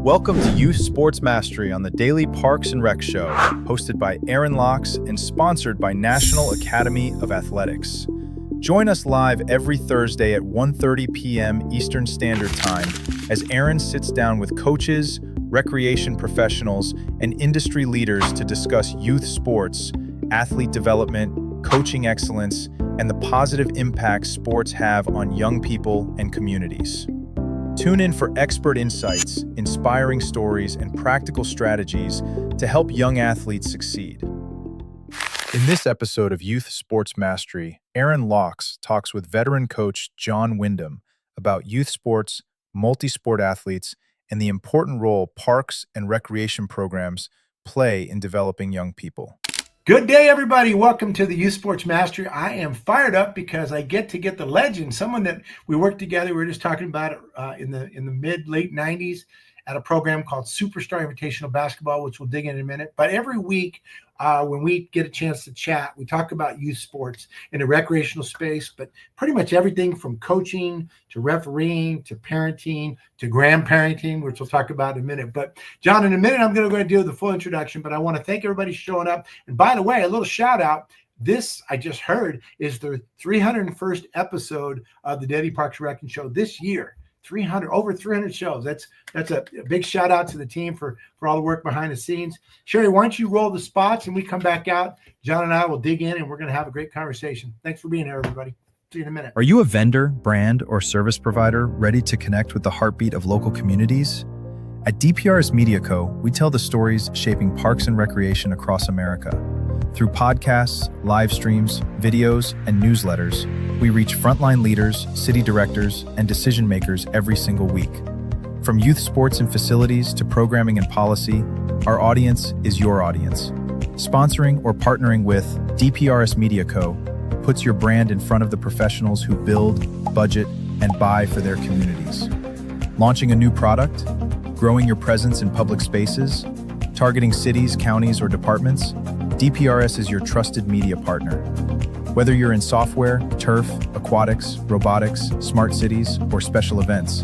Welcome to Youth Sports Mastery on the Daily Parks and Rec Show, hosted by Aaron Locks and sponsored by National Academy of Athletics. Join us live every Thursday at 1:30 p.m. Eastern Standard Time as Aaron sits down with coaches, recreation professionals, and industry leaders to discuss youth sports, athlete development, coaching excellence, and the positive impact sports have on young people and communities. Tune in for expert insights, inspiring stories, and practical strategies to help young athletes succeed. In this episode of Youth Sports Mastery, Aaron Locks talks with veteran coach John Windham about youth sports, multi-sport athletes, and the important role parks and recreation programs play in developing young people. Good day, everybody. Welcome to the Youth Sports Mastery. I am fired up because I get to get the legend, someone that we worked together. We were just talking about it in the late 90s at a program called Superstar Invitational Basketball, which we'll dig in a minute. But every week when we get a chance to chat, we talk about youth sports in the recreational space, but pretty much everything from coaching to refereeing to parenting to grandparenting, which we'll talk about in a minute. But John, in a minute, I'm going to go and do the full introduction, but I want to thank everybody showing up. And by the way, a little shout out. This, I just heard, is the 301st episode of the Daily Parks and Rec Show this year. Over 300 shows. That's a big shout out to the team for all the work behind the scenes. Sherry, why don't you roll the spots and we come back out. John and I will dig in and we're going to have a great conversation. Thanks for being here, everybody. See you in a minute. Are you a vendor, brand, or service provider ready to connect with the heartbeat of local communities? At DPRS Media Co., we tell the stories shaping parks and recreation across America. Through podcasts, live streams, videos, and newsletters, we reach frontline leaders, city directors, and decision makers every single week. From youth sports and facilities to programming and policy, our audience is your audience. Sponsoring or partnering with DPRS Media Co. puts your brand in front of the professionals who build, budget, and buy for their communities. Launching a new product, growing your presence in public spaces, targeting cities, counties, or departments, DPRS is your trusted media partner. Whether you're in software, turf, aquatics, robotics, smart cities, or special events,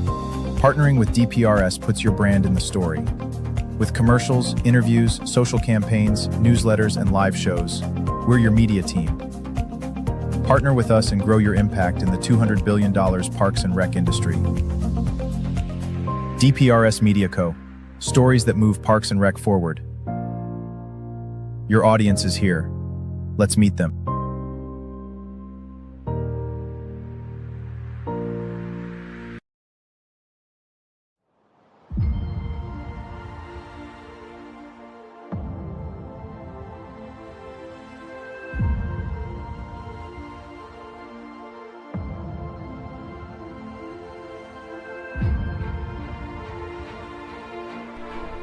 partnering with DPRS puts your brand in the story. With commercials, interviews, social campaigns, newsletters, and live shows, we're your media team. Partner with us and grow your impact in the $200 billion parks and rec industry. DPRS Media Co. Stories that move parks and rec forward. Your audience is here. Let's meet them.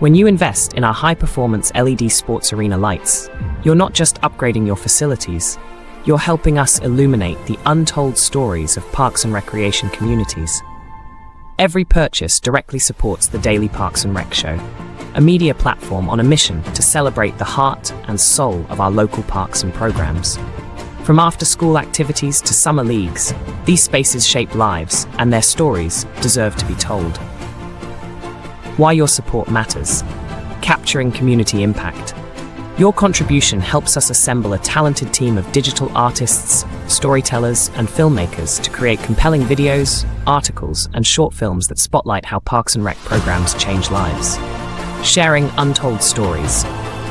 When you invest in our high-performance LED sports arena lights, you're not just upgrading your facilities, you're helping us illuminate the untold stories of parks and recreation communities. Every purchase directly supports the Daily Parks and Rec Show, a media platform on a mission to celebrate the heart and soul of our local parks and programs. From after-school activities to summer leagues, these spaces shape lives, and their stories deserve to be told. Why your support matters. Capturing community impact. Your contribution helps us assemble a talented team of digital artists, storytellers, and filmmakers to create compelling videos, articles, and short films that spotlight how Parks and Rec programs change lives. Sharing untold stories.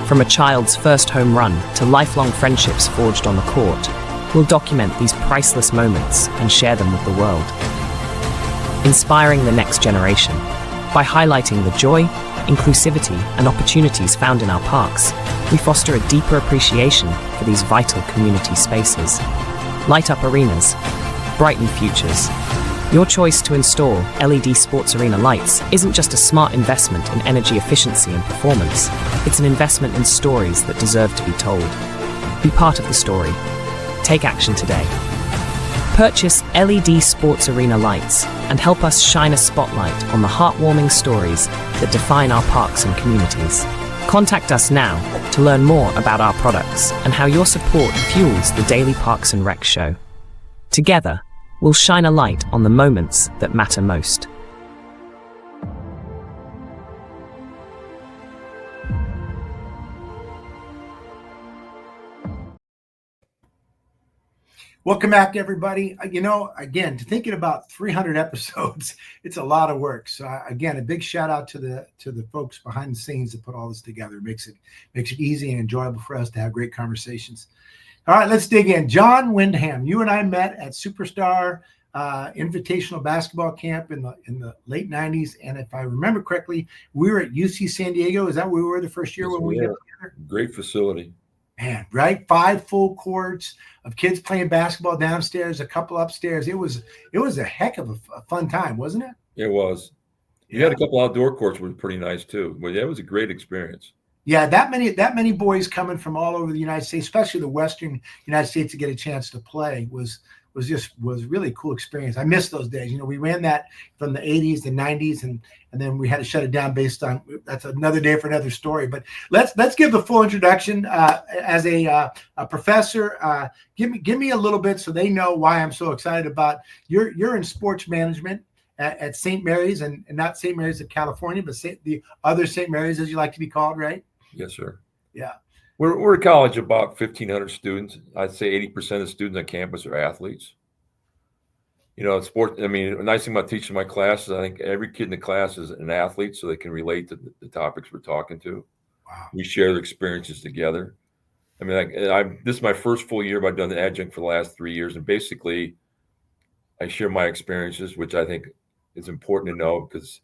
From a child's first home run to lifelong friendships forged on the court, we'll document these priceless moments and share them with the world. Inspiring the next generation. By highlighting the joy, inclusivity, and opportunities found in our parks, we foster a deeper appreciation for these vital community spaces. Light up arenas, brighten futures. Your choice to install LED sports arena lights isn't just a smart investment in energy efficiency and performance, it's an investment in stories that deserve to be told. Be part of the story. Take action today. Purchase LED sports arena lights and help us shine a spotlight on the heartwarming stories that define our parks and communities. Contact us now to learn more about our products and how your support fuels the Daily Parks and Rec Show. Together, we'll shine a light on the moments that matter most. Welcome back, everybody. Again, thinking about 300 episodes, it's a lot of work. So, again, a big shout out to the folks behind the scenes that put all this together. It makes it easy and enjoyable for us to have great conversations. All right, let's dig in. John Windham, you and I met at Superstar Invitational Basketball Camp in the late '90s, and if I remember correctly, we were at UC San Diego. Is that where we were the first year when we got together? Great facility. Man, right? 5 full courts of kids playing basketball downstairs, a couple upstairs. It was a heck of a fun time, wasn't it? It was. You had a couple outdoor courts, which were pretty nice too. But it was a great experience. Yeah, that many boys coming from all over the United States, especially the Western United States, to get a chance to play was really a cool experience. I miss those days. We ran that from the 80s, the 90s, and then we had to shut it down based on that's another day for another story. But let's give the full introduction as a professor. Give me a little bit so they know why I'm so excited about you're in sports management at St. Mary's and not St. Mary's of California, but the other St. Mary's, as you like to be called, right? Yes, sir. Yeah. We're a college of about 1,500 students. I'd say 80% of students on campus are athletes. Sport. I mean, the nice thing about teaching my classes, I think every kid in the class is an athlete, so they can relate to the topics we're talking to. Wow. We share their experiences together. I mean, this is my first full year, but I've done the adjunct for the last 3 years, and basically, I share my experiences, which I think is important to know because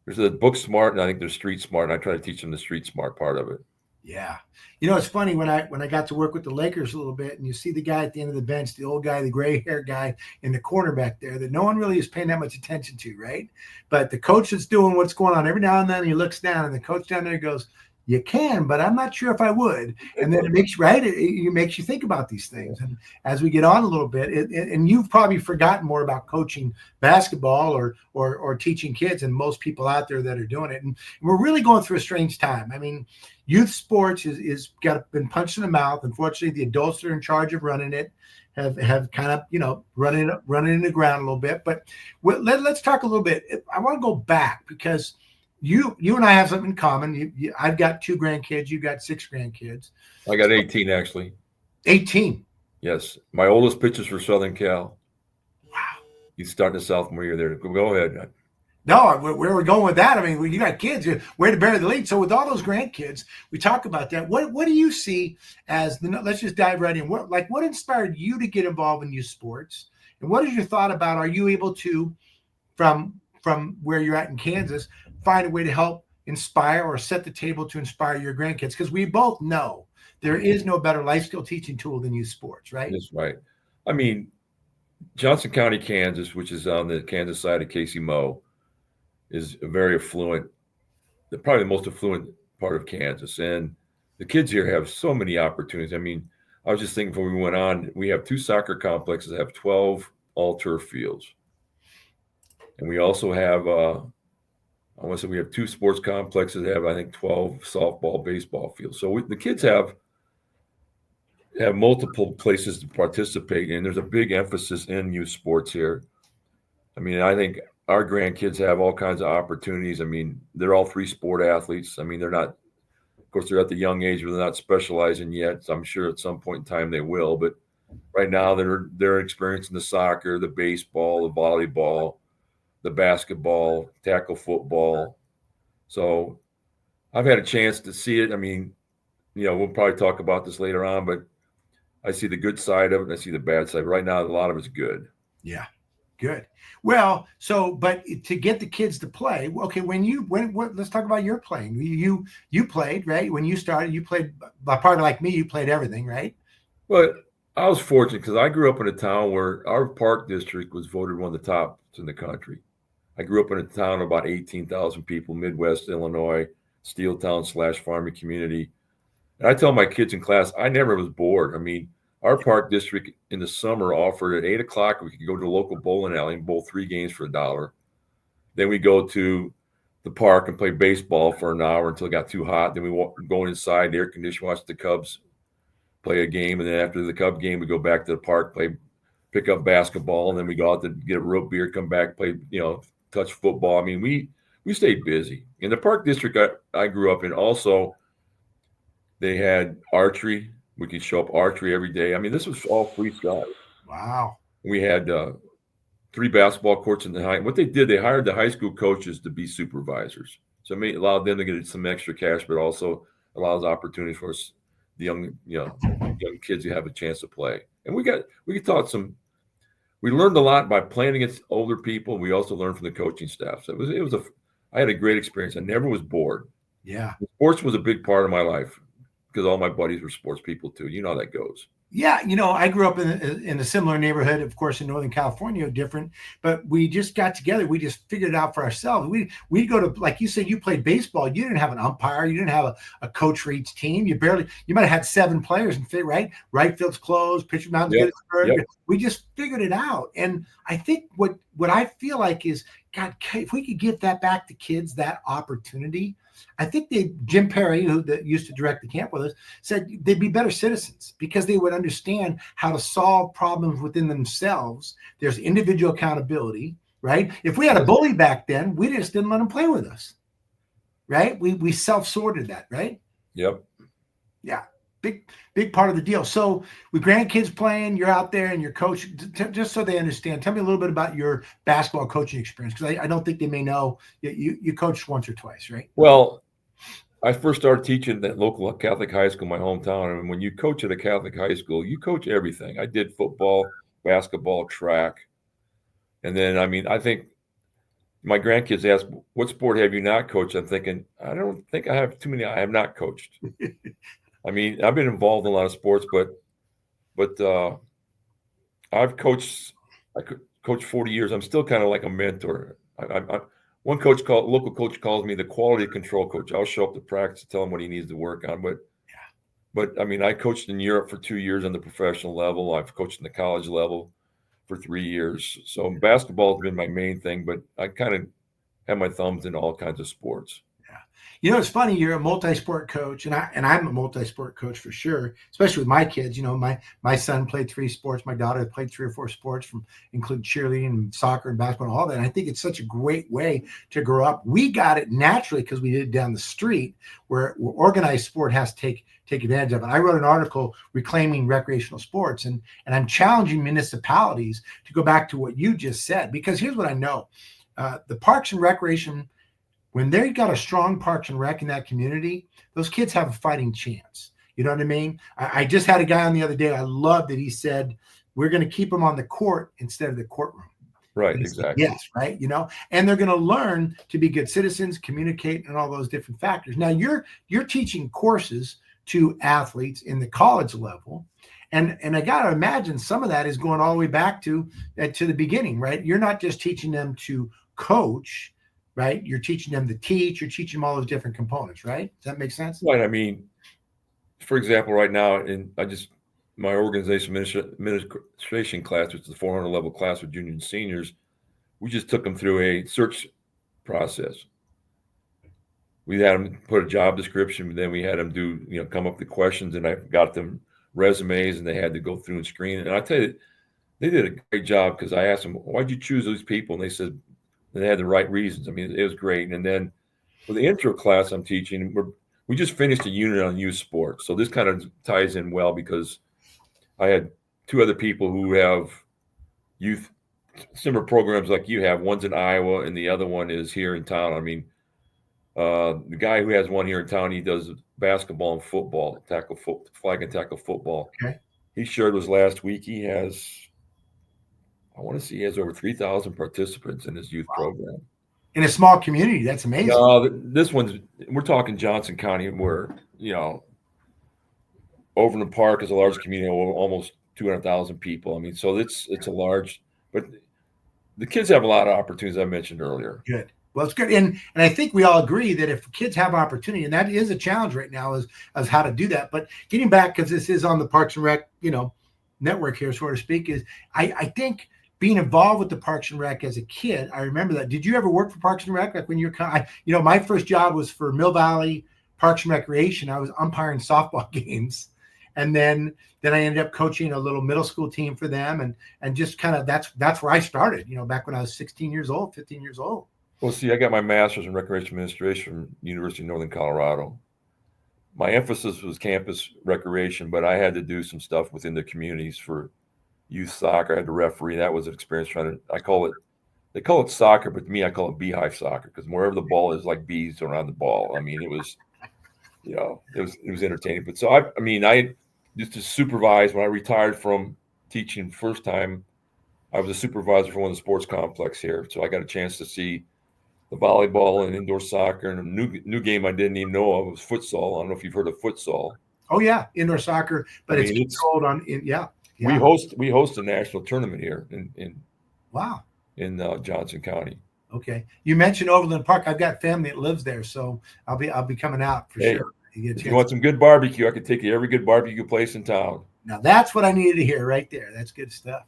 there's the book smart, and I think there's street smart, and I try to teach them the street smart part of it. Yeah. It's funny when I got to work with the Lakers a little bit and you see the guy at the end of the bench, the old guy, the gray hair guy in the corner back there that no one really is paying that much attention to, right? But the coach is doing what's going on every now and then. He looks down and the coach down there goes, "You can, but I'm not sure if I would." And then it makes it makes you think about these things. And as we get on a little bit, and you've probably forgotten more about coaching basketball or teaching kids than most people out there that are doing it. And we're really going through a strange time. I mean, youth sports is been punched in the mouth. Unfortunately, the adults that are in charge of running it have kind of running in the ground a little bit. But let's talk a little bit. I want to go back because you and I have something in common. I've got 2 grandkids. You've got 6 grandkids. I got 18 actually. 18. Yes, my oldest pitcher's for Southern Cal. Wow. He's starting a sophomore year there. Go ahead. No, where we're going with that? I mean, you got kids. Where to bury the lead? So with all those grandkids, we talk about that. What do you see as let's just dive right in. What inspired you to get involved in youth sports? And what is your thought about? Are you able to, from where you're at in Kansas, find a way to help inspire or set the table to inspire your grandkids? Because we both know there is no better life skill teaching tool than youth sports, right? That's right. I mean, Johnson County, Kansas, which is on the Kansas side of Casey Mo, is a very affluent, probably the most affluent part of Kansas. And the kids here have so many opportunities. I mean, I was just thinking before we went on, we have 2 soccer complexes that have 12 all-turf fields. And we also have, I want to say we have 2 sports complexes that have, I think, 12 softball, baseball fields. So the kids have multiple places to participate in. There's a big emphasis in youth sports here. I mean, I think our grandkids have all kinds of opportunities. I mean, they're all 3 sport athletes. I mean, they're not, of course, they're at the young age where they're not specializing yet. So I'm sure at some point in time they will. But right now they're experiencing the soccer, the baseball, the volleyball, the basketball, tackle football. So I've had a chance to see it. I mean, we'll probably talk about this later on, but I see the good side of it and I see the bad side. Right now, a lot of it's good. Yeah. Good. Well, but to get the kids to play, okay, let's talk about your playing. You played, right? When you started, you played, probably like me, you played everything, right? Well, I was fortunate because I grew up in a town where our park district was voted one of the tops in the country. I grew up in a town of about 18,000 people, Midwest Illinois, steel town / farming community. And I tell my kids in class, I never was bored. I mean, our park district in the summer offered at 8 o'clock, we could go to the local bowling alley and bowl 3 games for $1. Then we go to the park and play baseball for an hour until it got too hot. Then we go inside, air condition, watch the Cubs play a game. And then after the Cub game, we go back to the park, pick up basketball. And then we go out to get a root beer, come back, play, touch football. I mean, we stayed busy. In the park district I grew up in also, they had archery. We could show up archery every day. I mean, this was all free stuff. Wow. We had 3 basketball courts in the high. What they did, they hired the high school coaches to be supervisors. So it allowed them to get some extra cash, but also allows opportunities for us, the young kids who have a chance to play. And we taught some. We learned a lot by playing against older people. We also learned from the coaching staff. So I had a great experience. I never was bored. Yeah. Sports was a big part of my life because all my buddies were sports people too. You know how that goes. Yeah, I grew up in a similar neighborhood, of course, in Northern California, different, but we just got together. We just figured it out for ourselves. We'd go to, like you said, you played baseball. You didn't have an umpire. You didn't have a coach for each team. You might have had 7 players and fit, right? Right field's closed, pitcher mound's good. Yep. We just figured it out. And I think what I feel like is, God, if we could give that back to kids, that opportunity, I think Jim Perry, who used to direct the camp with us, said they'd be better citizens because they would understand how to solve problems within themselves. There's individual accountability, right? If we had a bully back then, we just didn't let him play with us, right? We self-sorted that, right? Yep. Yeah. Big part of the deal. So with grandkids playing, you're out there and your coach, just so they understand, tell me a little bit about your basketball coaching experience, because I don't think they may know you coached once or twice, right? Well, I first started teaching at local Catholic high school in my hometown. And when you coach at a Catholic high school, you coach everything. I did football, basketball, track. And then, I think my grandkids ask, what sport have you not coached? I'm thinking, I don't think I have too many I have not coached. I've been involved in a lot of sports, but I've coached. I coached 40 years. I'm still kind of like a mentor. One local coach calls me the quality control coach. I'll show up to practice, tell him what he needs to work on. But I coached in Europe for 2 years on the professional level. I've coached in the college level for 3 years. So basketball has been my main thing, but I kind of have my thumbs in all kinds of sports. It's funny. You're a multi-sport coach, and I'm a multi-sport coach for sure, especially with my kids. My son played 3 sports. My daughter played 3 or 4 sports, including cheerleading and soccer and basketball and all that. And I think it's such a great way to grow up. We got it naturally because we did it down the street where organized sport has to take advantage of it. I wrote an article reclaiming recreational sports, and I'm challenging municipalities to go back to what you just said, because here's what I know. The Parks and Recreation, when they got a strong Parks and Rec in that community, those kids have a fighting chance. You know what I mean? I just had a guy on the other day. I love that he said, we're going to keep them on the court instead of the courtroom. Right, exactly. Yes, right. And they're going to learn to be good citizens, communicate, and all those different factors. Now you're teaching courses to athletes in the college level. And I got to imagine some of that is going all the way back to the beginning, right? You're not just teaching them to coach, right? You're teaching them to teach. You're teaching them all those different components, right? Does that make sense? Right. For example, right now, my organization administration class, which is the 400 level class with juniors and seniors, we just took them through a search process. We had them put a job description, then we had them come up with questions, and I got them resumes, and they had to go through and screen. And I tell you, they did a great job, because I asked them, why'd you choose those people? And they said they had the right reasons. It was great. And then for the intro class I'm teaching, we just finished a unit on youth sports. So this kind of ties in well, because I had 2 other people who have youth similar programs like you have. One's in Iowa and the other one is here in town. The guy who has one here in town, he does basketball and football, flag and tackle football. Okay. He shared with us last week. He has over 3,000 participants in his youth program. In a small community, that's amazing. This we're talking Johnson County, where, Overland Park is a large community, almost 200,000 people. So it's a large, but the kids have a lot of opportunities I mentioned earlier. Good. Well, it's good. And I think we all agree that if kids have opportunity, and that is a challenge right now, is how to do that. But getting back, because this is on the Parks and Rec, network here, so to speak, is I think being involved with the Parks and Rec as a kid, I remember that. Did you ever work for Parks and Rec? Like when my first job was for Mill Valley Parks and Recreation. I was umpiring softball games. And then I ended up coaching a little middle school team for them. And just kind of, that's where I started, back when I was 15 years old. Well, see, I got my master's in recreation administration from University of Northern Colorado. My emphasis was campus recreation, but I had to do some stuff within the communities for youth soccer. I had to referee. That was an experience they call it soccer, but to me, I call it beehive soccer because wherever the ball is, like bees around the ball. I mean, it was entertaining. But so I used to supervise when I retired from teaching first time. I was a supervisor for one of the sports complex here, so I got a chance to see the volleyball and indoor soccer, and a new game I didn't even know of was futsal. I don't know if you've heard of futsal. Oh yeah, indoor soccer, but it's controlled on. We host a national tournament here in wow in Johnson County. Okay, you mentioned Overland Park. I've got family that lives there, so I'll be coming out for sure. If you want some good barbecue, I could take you to every good barbecue place in town. Now that's what I needed to hear right there. That's good stuff.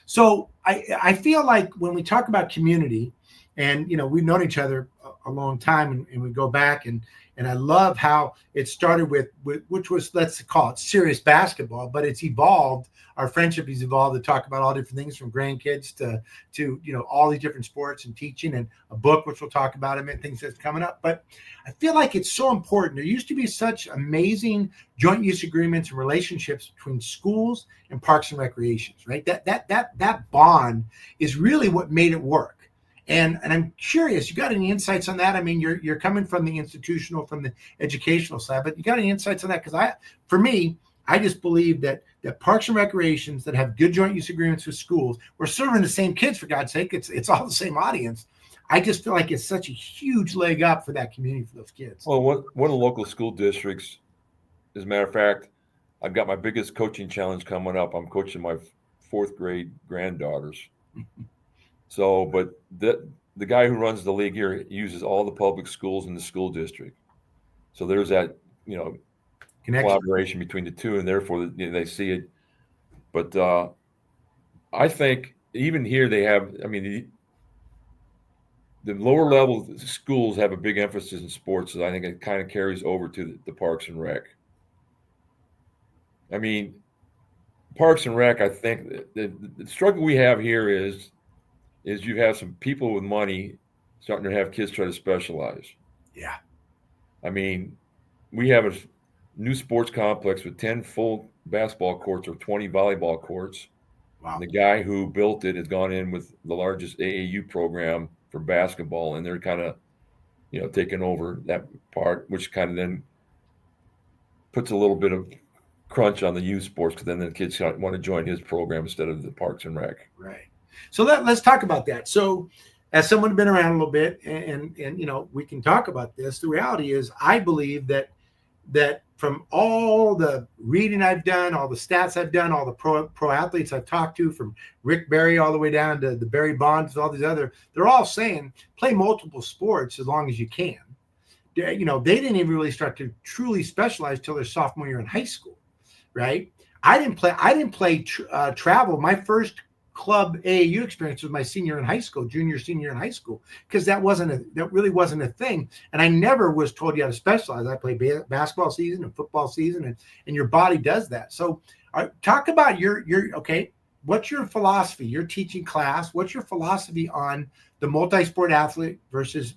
So I feel like when we talk about community, and we've known each other a long time, and we go back, and I love how it started with which was, let's call it serious basketball, but it's evolved. Our friendship has evolved to talk about all different things from grandkids to all these different sports and teaching, and a book which we'll talk about and things that's coming up. But I feel like it's so important. There used to be such amazing joint use agreements and relationships between schools and parks and recreations, right? That bond is really what made it work. And I'm curious, you got any insights on that? I mean, you're coming from the institutional, from the educational side, but you got any insights on that? Because for me, I just believe that parks and recreations that have good joint use agreements with schools, we're serving the same kids, for God's sake. It's all the same audience. I just feel like it's such a huge leg up for that community, for those kids. Well, one of the local school districts, as a matter of fact, I've got my biggest coaching challenge coming up. I'm coaching my 4th grade granddaughters. So, but the guy who runs the league here uses all the public schools in the school district. So there's that, collaboration between the two, and therefore they see it. But I think even here they have, the lower level schools have a big emphasis in sports, so I think it kind of carries over to the Parks and Rec. I mean, Parks and Rec, I think the struggle we have here is you have some people with money starting to have kids try to specialize. Yeah. I mean, we have a new sports complex with 10 full basketball courts or 20 volleyball courts. Wow. The guy who built it has gone in with the largest AAU program for basketball, and they're kind of, taking over that part, which kind of then puts a little bit of crunch on the youth sports, because then the kids want to join his program instead of the Parks and Rec. Right. So let's talk about that. So as someone who's been around a little bit, and we can talk about this, the reality is I believe that from all the reading I've done, all the stats I've done, all the pro athletes I've talked to, from Rick Barry all the way down to the Barry Bonds, all these other, they're all saying play multiple sports as long as you can. They didn't even really start to truly specialize till their sophomore year in high school, right? I didn't play travel. My first club AAU experience was my senior in high school, senior in high school, because that really wasn't a thing. And I never was told you how to specialize. I played basketball season and football season, and your body does that. So talk about okay, what's your philosophy? Your teaching class, what's your philosophy on the multi-sport athlete versus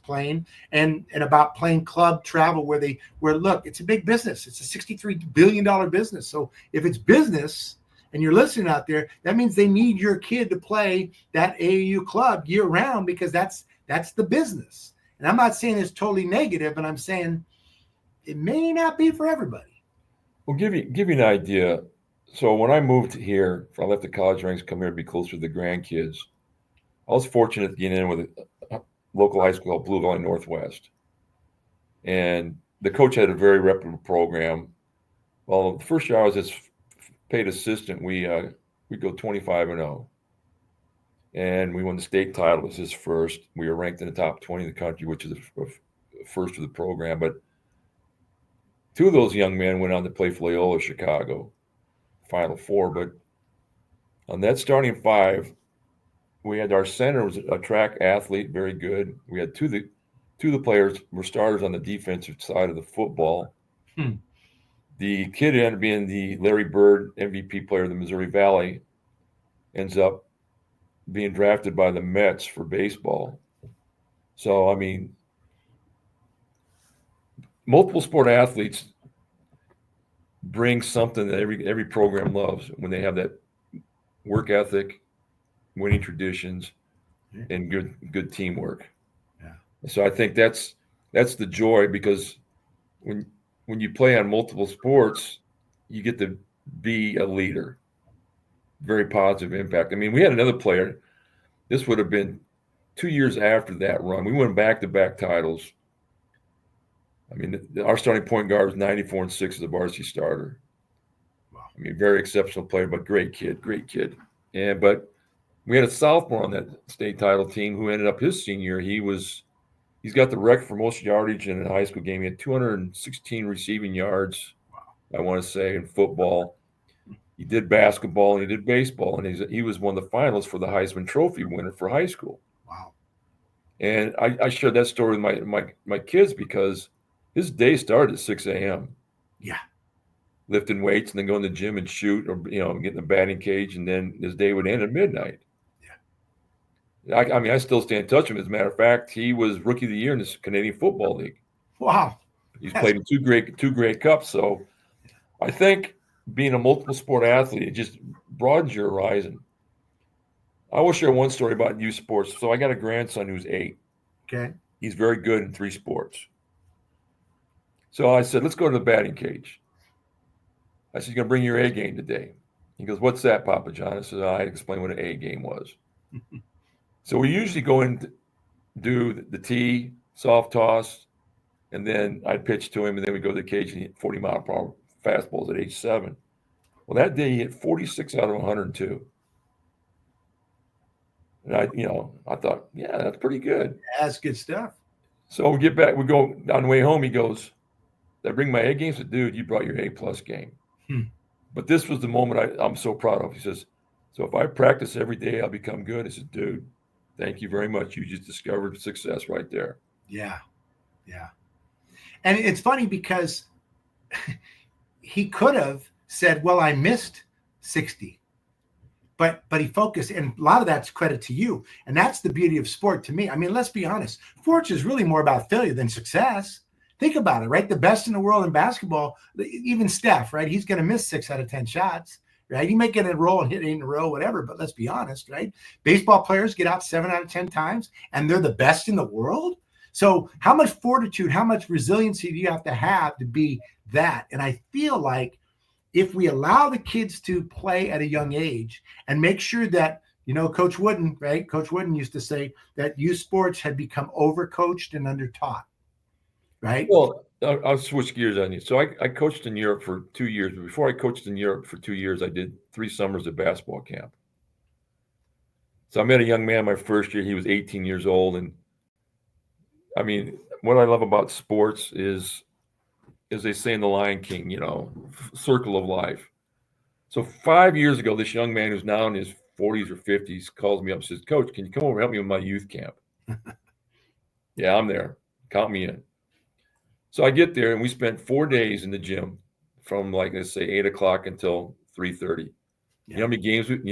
playing, and about playing club travel, where look, it's a big business. It's a $63 billion business. So if it's business, and you're listening out there, that means they need your kid to play that AAU club year round, because that's the business. And I'm not saying it's totally negative, but I'm saying it may not be for everybody. Well, give you an idea. So when I moved here, I left the college ranks, come here to be closer to the grandkids. I was fortunate to get in with a local high school called Blue Valley Northwest. And the coach had a very reputable program. Well, the first year I was his paid assistant, we go 25-0, and we won the state title. It was his first. We were ranked in the top 20 in the country, which is the first of the program. But 2 of those young men went on to play for Loyola Chicago, Final Four. But on that starting 5, we had our center was a track athlete, very good. We had two of the players were starters on the defensive side of the football. The kid ended up being the Larry Bird MVP player of the Missouri Valley, ends up being drafted by the Mets for baseball. So, I mean, multiple sport athletes bring something that every program loves when they have that work ethic, winning traditions, and good teamwork. Yeah. So I think that's the joy, because when you play on multiple sports, you get to be a leader. Very positive impact. I mean, we had another player. This would have been 2 years after that run. We won back-to-back titles. I mean, our starting point guard was 94-6 as a varsity starter. Wow. I mean, very exceptional player, but great kid. But we had a sophomore on that state title team who ended up his senior year. He's got the record for most yardage in a high school game. He had 216 receiving yards, I want to say, in football. He did basketball and he did baseball, and he was one of the finalists for the Heisman Trophy winner for high school. Wow. And I shared that story with my kids, because his day started at 6 a.m. Yeah. Lifting weights and then going to the gym and shoot, or get in the batting cage, and then his day would end at midnight. Yeah. I mean, I still stay in touch with him. As a matter of fact, he was Rookie of the Year in the Canadian Football League. Wow. He's played in two great cups. So I think being a multiple sport athlete, it just broadens your horizon. I will share one story about youth sports. So I got a grandson who's 8. Okay. He's very good in 3 sports. So I said, let's go to the batting cage. I said, you're going to bring your A game today. He goes, what's that, Papa John? I said, I explained what an A game was. So we usually go in to do the tee, soft toss, and then I'd pitch to him, and then we'd go to the cage and hit 40-mile-per-hour fastballs at age 7. Well, that day he hit 46 out of 102. And I thought, yeah, that's pretty good. That's good stuff. So we get back, we go on the way home. He goes, did I bring my A game? I said, dude, you brought your A+ game. But this was the moment I'm so proud of. He says, so if I practice every day, I'll become good. I said, dude, thank you very much. You just discovered success right there. Yeah. Yeah. And it's funny because he could have said, well, I missed 60. But he focused, and a lot of that's credit to you. And that's the beauty of sport to me. I mean, let's be honest. Sports is really more about failure than success. Think about it, right? The best in the world in basketball, even Steph, right? He's going to miss 6 out of 10 shots, right? He may get in a roll and hit 8 in a row, whatever, but let's be honest, right? Baseball players get out 7 out of 10 times, and they're the best in the world. So how much fortitude, how much resiliency do you have to be that? And I feel like if we allow the kids to play at a young age and make sure that, Coach Wooden, right? Coach Wooden used to say that youth sports had become overcoached and undertaught, right? Well, I'll switch gears on you. So I coached in Europe for 2 years. But before I coached in Europe for 2 years, I did 3 summers of basketball camp. So I met a young man my first year. He was 18 years old. And I mean, what I love about sports is, as they say in The Lion King, circle of life. So 5 years ago, this young man who's now in his 40s or 50s calls me up and says, Coach, can you come over and help me with my youth camp? Yeah, I'm there. Count me in. So I get there, and we spent 4 days in the gym from, like, let's say 8 o'clock until 3:30. Yeah. You know how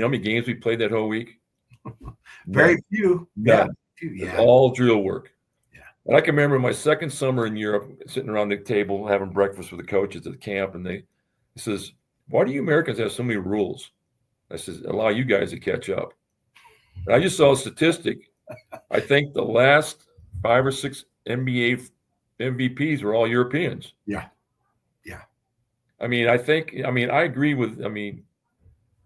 many games we played that whole week? Very few. None. Yeah. All drill work. Yeah. And I can remember my second summer in Europe, sitting around the table having breakfast with the coaches at the camp, and he says, why do you Americans have so many rules? I says, allow you guys to catch up. And I just saw a statistic. I think the last 5 or 6 NBA MVPs were all Europeans. Yeah. Yeah. I agree with,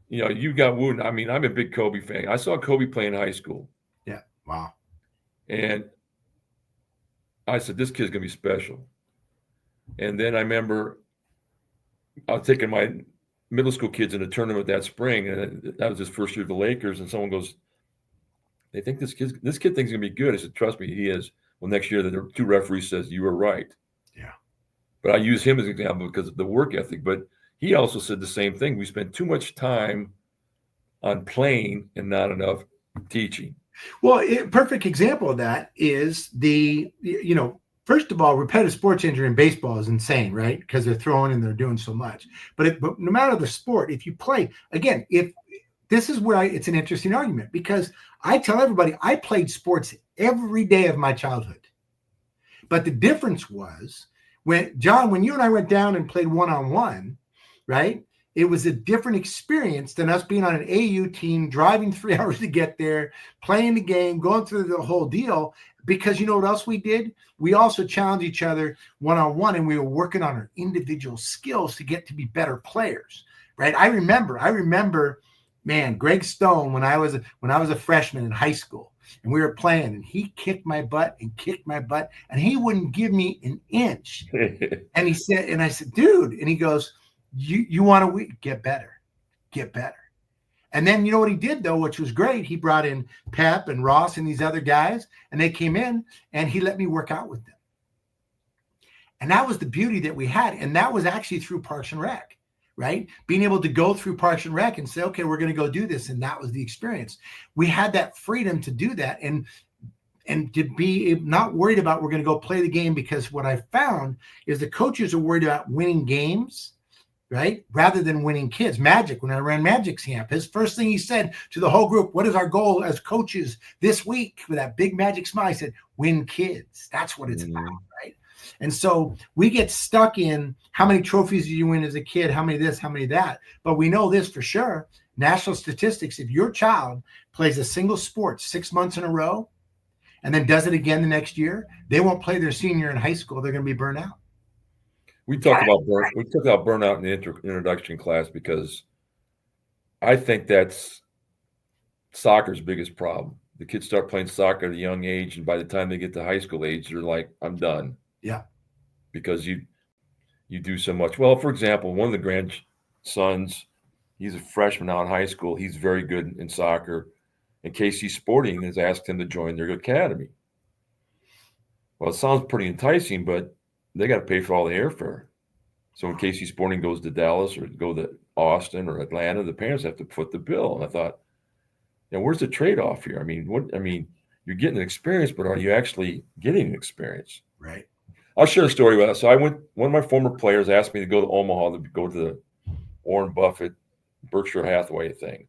you got Wooden. I mean, I'm a big Kobe fan. I saw Kobe play in high school. Yeah. Wow. And I said, this kid's going to be special. And then I remember I was taking my middle school kids in a tournament that spring, and that was his first year of the Lakers. And someone goes, they think this kid thinks he's going to be good. I said, trust me, he is. Well, next year, the 2 referees says, you were right. Yeah. But I use him as an example because of the work ethic. But he also said the same thing. We spend too much time on playing and not enough teaching. Well, a perfect example of that is first of all, repetitive sports injury in baseball is insane, right? Because they're throwing and they're doing so much. But no matter the sport, if you play, again, this is where it's an interesting argument, because I tell everybody I played sports every day of my childhood. But the difference was when you and I went down and played one-on-one, right? it was a different experience than us being on an AU team, driving 3 hours to get there, playing the game, going through the whole deal. Because you know what else we did? We also challenged each other one-on-one, and we were working on our individual skills to get to be better players, right? I remember, man, Greg Stone, when I was a freshman in high school, and we were playing, and he kicked my butt, and he wouldn't give me an inch. And he said, and I said, dude, and he goes, you want to get better. And then you know what he did, though, which was great? He brought in Pep and Ross and these other guys, and they came in, and he let me work out with them. And that was the beauty that we had. And that was actually through Parks and Rec, right? Being able to go through Parks and Rec and say, okay, we're going to go do this. And that was the experience. We had that freedom to do that and to be not worried about we're going to go play the game, because what I found is the coaches are worried about winning games, right? Rather than winning kids. Magic, when I ran Magic's camp, his first thing he said to the whole group, what is our goal as coaches this week? With that big Magic smile, he said, win kids. That's what it's about, right? And so we get stuck in how many trophies do you win as a kid? How many this, how many that? But we know this for sure. National statistics, if your child plays a single sport 6 months in a row and then does it again the next year, they won't play their senior in high school. They're going to be burnt out. We took about burnout in the introduction class, because I think that's soccer's biggest problem. The kids start playing soccer at a young age, and by the time they get to high school age, they're like, I'm done. Yeah. Because you do so much. Well, for example, one of the grandsons, he's a freshman now in high school. He's very good in soccer. And KC Sporting has asked him to join their academy. Well, it sounds pretty enticing, but they got to pay for all the airfare. So when KC Sporting goes to Dallas or go to Austin or Atlanta, the parents have to foot the bill. And I thought, where's the trade-off here? You're getting an experience, but are you actually getting an experience? Right. I'll share a story about it. So one of my former players asked me to go to Omaha to go to the Warren Buffett, Berkshire Hathaway thing.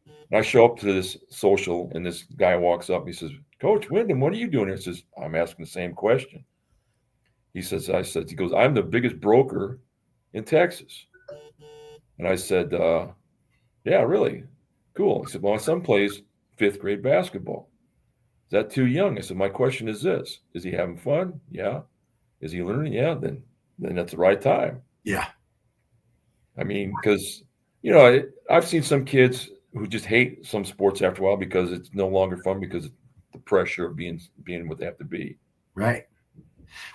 And I show up to this social, and this guy walks up. He says, Coach Windham, what are you doing? He says, I'm asking the same question. He goes, I'm the biggest broker in Texas. And I said, yeah, really? Cool. He said, well, my son plays 5th grade basketball. Is that too young? I said, my question is this. Is he having fun? Yeah. Is he learning? Yeah. Then that's the right time. Yeah. Because, I've seen some kids who just hate some sports after a while because it's no longer fun, because of the pressure of being what they have to be. Right.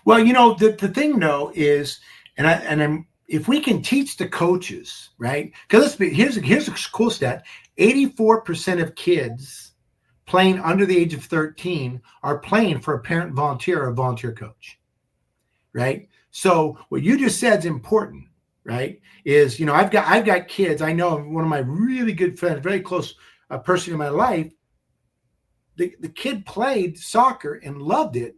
Well, the thing though is, if we can teach the coaches, right? Because here's a cool stat: 84% of kids playing under the age of 13 are playing for a parent volunteer or a volunteer coach, right? So what you just said is important, right? Is I've got kids. I know one of my really good friends, very close person in my life. The kid played soccer and loved it,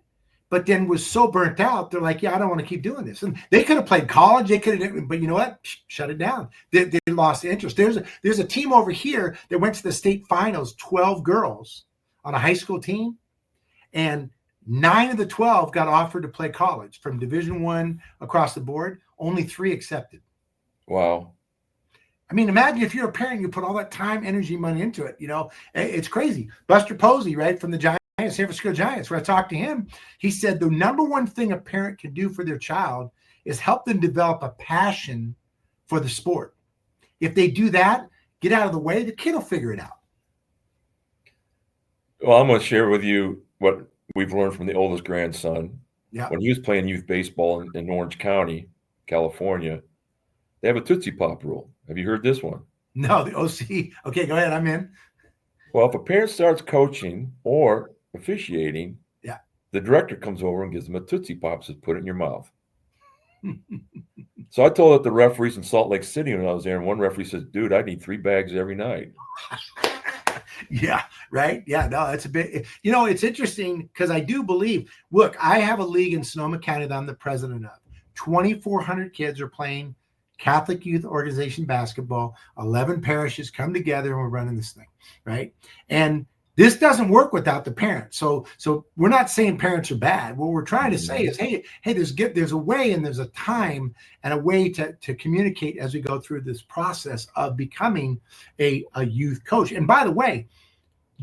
but then was so burnt out, they're like, yeah, I don't want to keep doing this. And they could have played college, but you know what? Shut it down. They lost interest. There's a team over here that went to the state finals, 12 girls on a high school team, and 9 of the 12 got offered to play college from Division I across the board. Only 3 accepted. Wow. Imagine if you're a parent, you put all that time, energy, money into it. It's crazy. Buster Posey, right, from the Giants, San Francisco Giants, where I talked to him, he said the number one thing a parent can do for their child is help them develop a passion for the sport. If they do that, get out of the way, the kid will figure it out. Well, I'm going to share with you what we've learned from the oldest grandson. Yeah. When he was playing youth baseball in Orange County, California, they have a Tootsie Pop rule. Have you heard this one? No, the OC. Okay, go ahead. I'm in. Well, if a parent starts coaching or officiating, yeah, the director comes over and gives them a Tootsie Pop, says, put it in your mouth. So I told it the referees in Salt Lake City when I was there, and one referee says, dude, I need 3 bags every night. Yeah, right. Yeah, no, that's a bit, it's interesting because I do believe, look, I have a league in Sonoma County that I'm the president of. 2,400 kids are playing Catholic Youth Organization basketball. 11 parishes come together and we're running this thing, right? And This doesn't work without the parents. So we're not saying parents are bad. What we're trying to say is, hey, there's a way and there's a time and a way to communicate as we go through this process of becoming a youth coach. And by the way,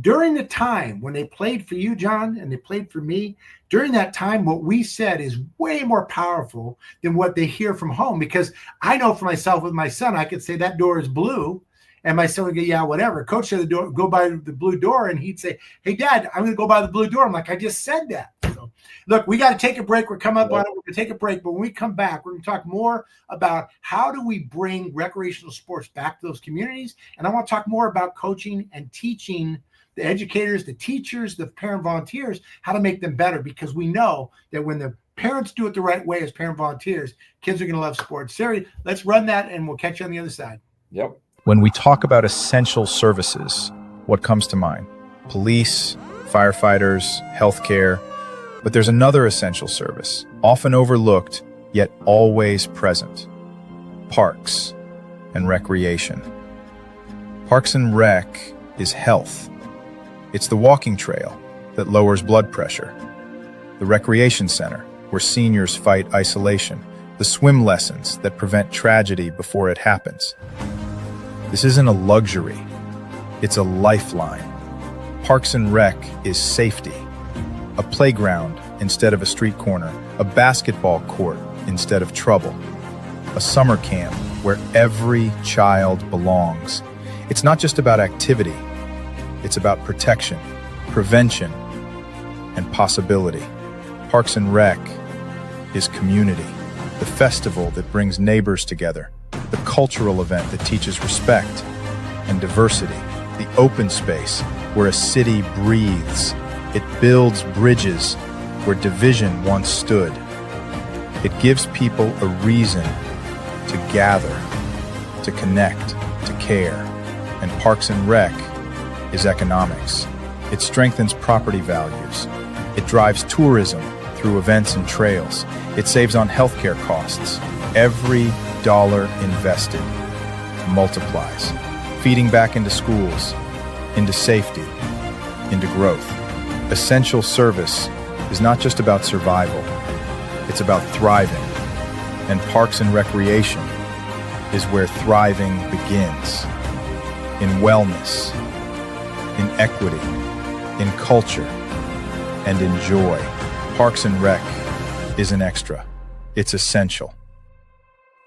during the time when they played for you, John, and they played for me, during that time, what we said is way more powerful than what they hear from home. Because I know for myself with my son, I could say that door is blue. And my son would go, yeah, whatever. Coach said the door, go by the blue door. And he'd say, hey, Dad, I'm going to go by the blue door. I'm like, I just said that. So, look, we got to take a break. We're coming up on it. We're going to take a break. But when we come back, we're going to talk more about how do we bring recreational sports back to those communities. And I want to talk more about coaching and teaching the educators, the teachers, the parent volunteers, how to make them better. Because we know that when the parents do it the right way as parent volunteers, kids are going to love sports. Sari, let's run that and we'll catch you on the other side. Yep. When we talk about essential services, what comes to mind? Police, firefighters, healthcare. But there's another essential service, often overlooked, yet always present. Parks and recreation. Parks and Rec is health. It's the walking trail that lowers blood pressure. The recreation center, where seniors fight isolation. The swim lessons that prevent tragedy before it happens. This isn't a luxury, it's a lifeline. Parks and Rec is safety. A playground instead of a street corner, a basketball court instead of trouble, a summer camp where every child belongs. It's not just about activity, it's about protection, prevention, and possibility. Parks and Rec is community, the festival that brings neighbors together. The cultural event that teaches respect and diversity, the open space where a city breathes. It builds bridges where division once stood. It gives people a reason to gather, to connect, to care. And Parks and Rec is economics. It strengthens property values. It drives tourism through events and trails. It saves on healthcare costs. Every dollar invested multiplies, feeding back into schools, into safety, into growth. Essential service is not just about survival, it's about thriving. And Parks and Recreation is where thriving begins. In wellness, in equity, in culture, and in joy. Parks and Rec isn't extra, it's essential.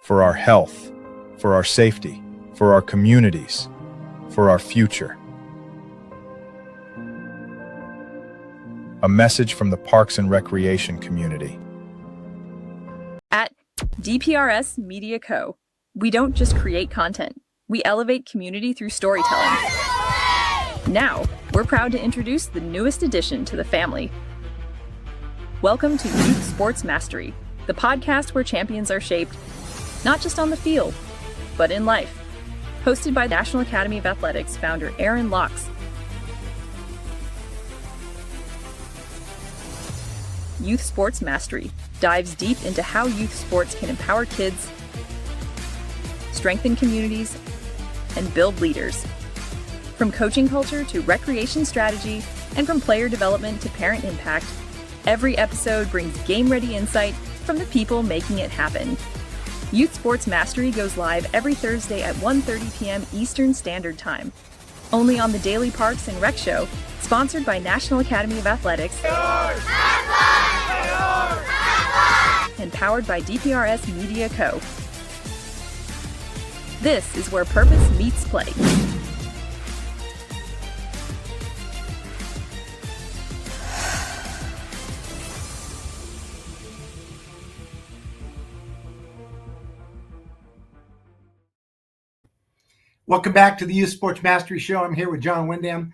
For our health, for our safety, for our communities, for our future. A message from the Parks and Recreation community. At DPRS Media Co., we don't just create content, we elevate community through storytelling. Now, we're proud to introduce the newest addition to the family. Welcome to Youth Sports Mastery, the podcast where champions are shaped not just on the field, but in life. Hosted by National Academy of Athletics founder Aaron Locks. Youth Sports Mastery dives deep into how youth sports can empower kids, strengthen communities, and build leaders. From coaching culture to recreation strategy, and from player development to parent impact, every episode brings game-ready insight from the people making it happen. Youth Sports Mastery goes live every Thursday at 1:30 p.m. Eastern Standard Time. Only on the Daily Parks and Rec Show, sponsored by National Academy of Athletics. And powered by DPRS Media Co. This is where purpose meets play. Welcome back to the Youth Sports Mastery Show. I'm here with John Windham.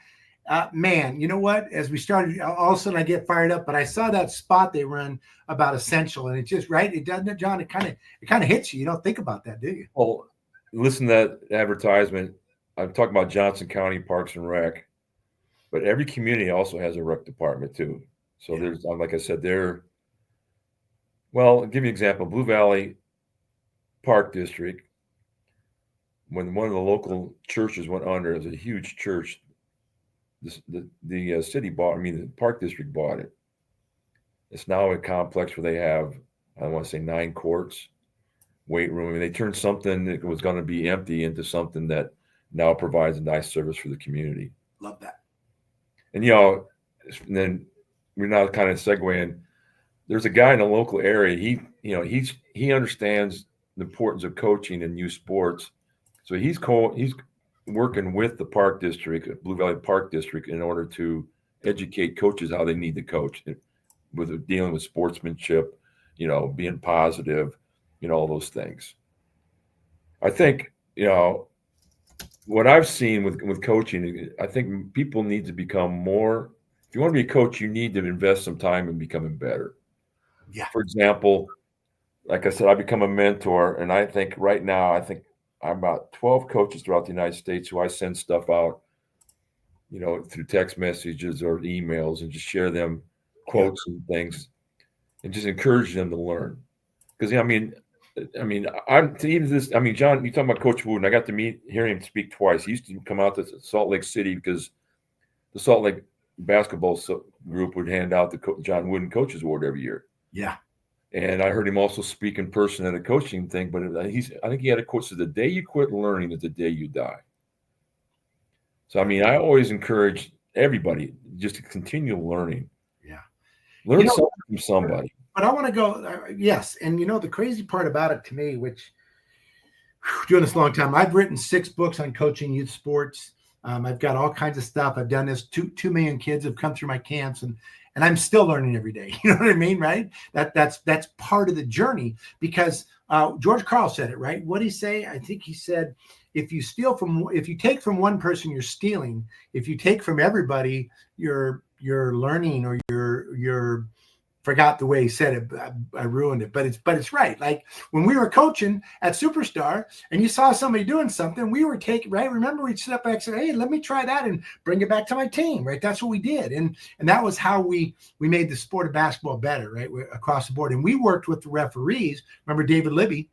Man, you know what? As we started, all of a sudden I get fired up, but I saw that spot they run about essential, and it just, right? It doesn't, John, it kind of hits you. You don't think about that, do you? Well, listen to that advertisement. I'm talking about Johnson County Parks and Rec, but every community also has a rec department too. So there's, like I said, well, I'll give you an example. Blue Valley Park District, when one of the local churches went under, it was a huge church the city bought. I mean, the park district bought it. It's now a complex where they have, I want to say, 9 courts, weight room. And they turned something that was going to be empty into something that now provides a nice service for the community. Love that. And and then we're now kind of segueing. There's a guy in the local area. He understands the importance of coaching in youth sports. So he's working with the park district, Blue Valley Park District, in order to educate coaches how they need to coach, with dealing with sportsmanship, being positive, all those things. I think, what I've seen with coaching, I think people need to become more. If you want to be a coach, you need to invest some time in becoming better. Yeah. For example, like I said, I become a mentor, and I think right now, I'm about 12 coaches throughout the United States who I send stuff out, through text messages or emails, and just share them quotes and things, and just encourage them to learn. Because John, you talking about Coach Wooden? I got to hear him speak twice. He used to come out to Salt Lake City because the Salt Lake basketball group would hand out the John Wooden Coaches Award every year. Yeah. And I heard him also speak in person at a coaching thing. But I think he had a quote: "So the day you quit learning is the day you die." So I always encourage everybody just to continue learning. Yeah. Learn something from somebody. But I want to go, yes. And the crazy part about it to me, which doing this a long time, I've written 6 books on coaching youth sports. I've got all kinds of stuff. I've done this. 2 million kids have come through my camps, and I'm still learning every day. You know what I mean? Right. That's part of the journey, because George Carl said it, right? What did he say? I think he said, if you take from one person, you're stealing. If you take from everybody, you're learning, or you're forgot the way he said it. I ruined it, but it's right. Like when we were coaching at Superstar and you saw somebody doing something, we were taking, right? Remember, we'd sit up back and say, hey, let me try that and bring it back to my team, right? That's what we did. And that was how we made the sport of basketball better, right? Across the board. And we worked with the referees. Remember David Libby?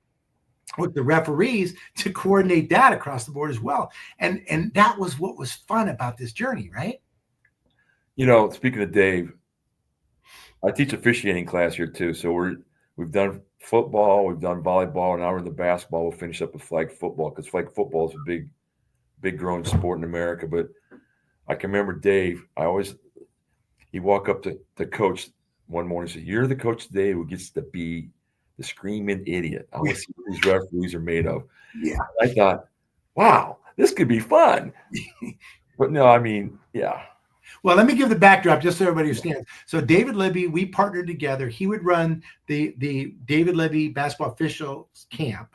With the referees to coordinate that across the board as well. And that was what was fun about this journey, right? Speaking of Dave, I teach officiating class here too. So we've done football, we've done volleyball, and now we're in the basketball. We'll finish up with flag football, because flag football is a big growing sport in America. But I can remember Dave, he'd walk up to coach one morning and say, "You're the coach today who gets to be the screaming idiot. I want to see what these referees are made of." Yeah. I thought, wow, this could be fun. But no, yeah. Well, let me give the backdrop just so everybody understands. So David Libby, we partnered together. He would run the David Libby basketball officials camp,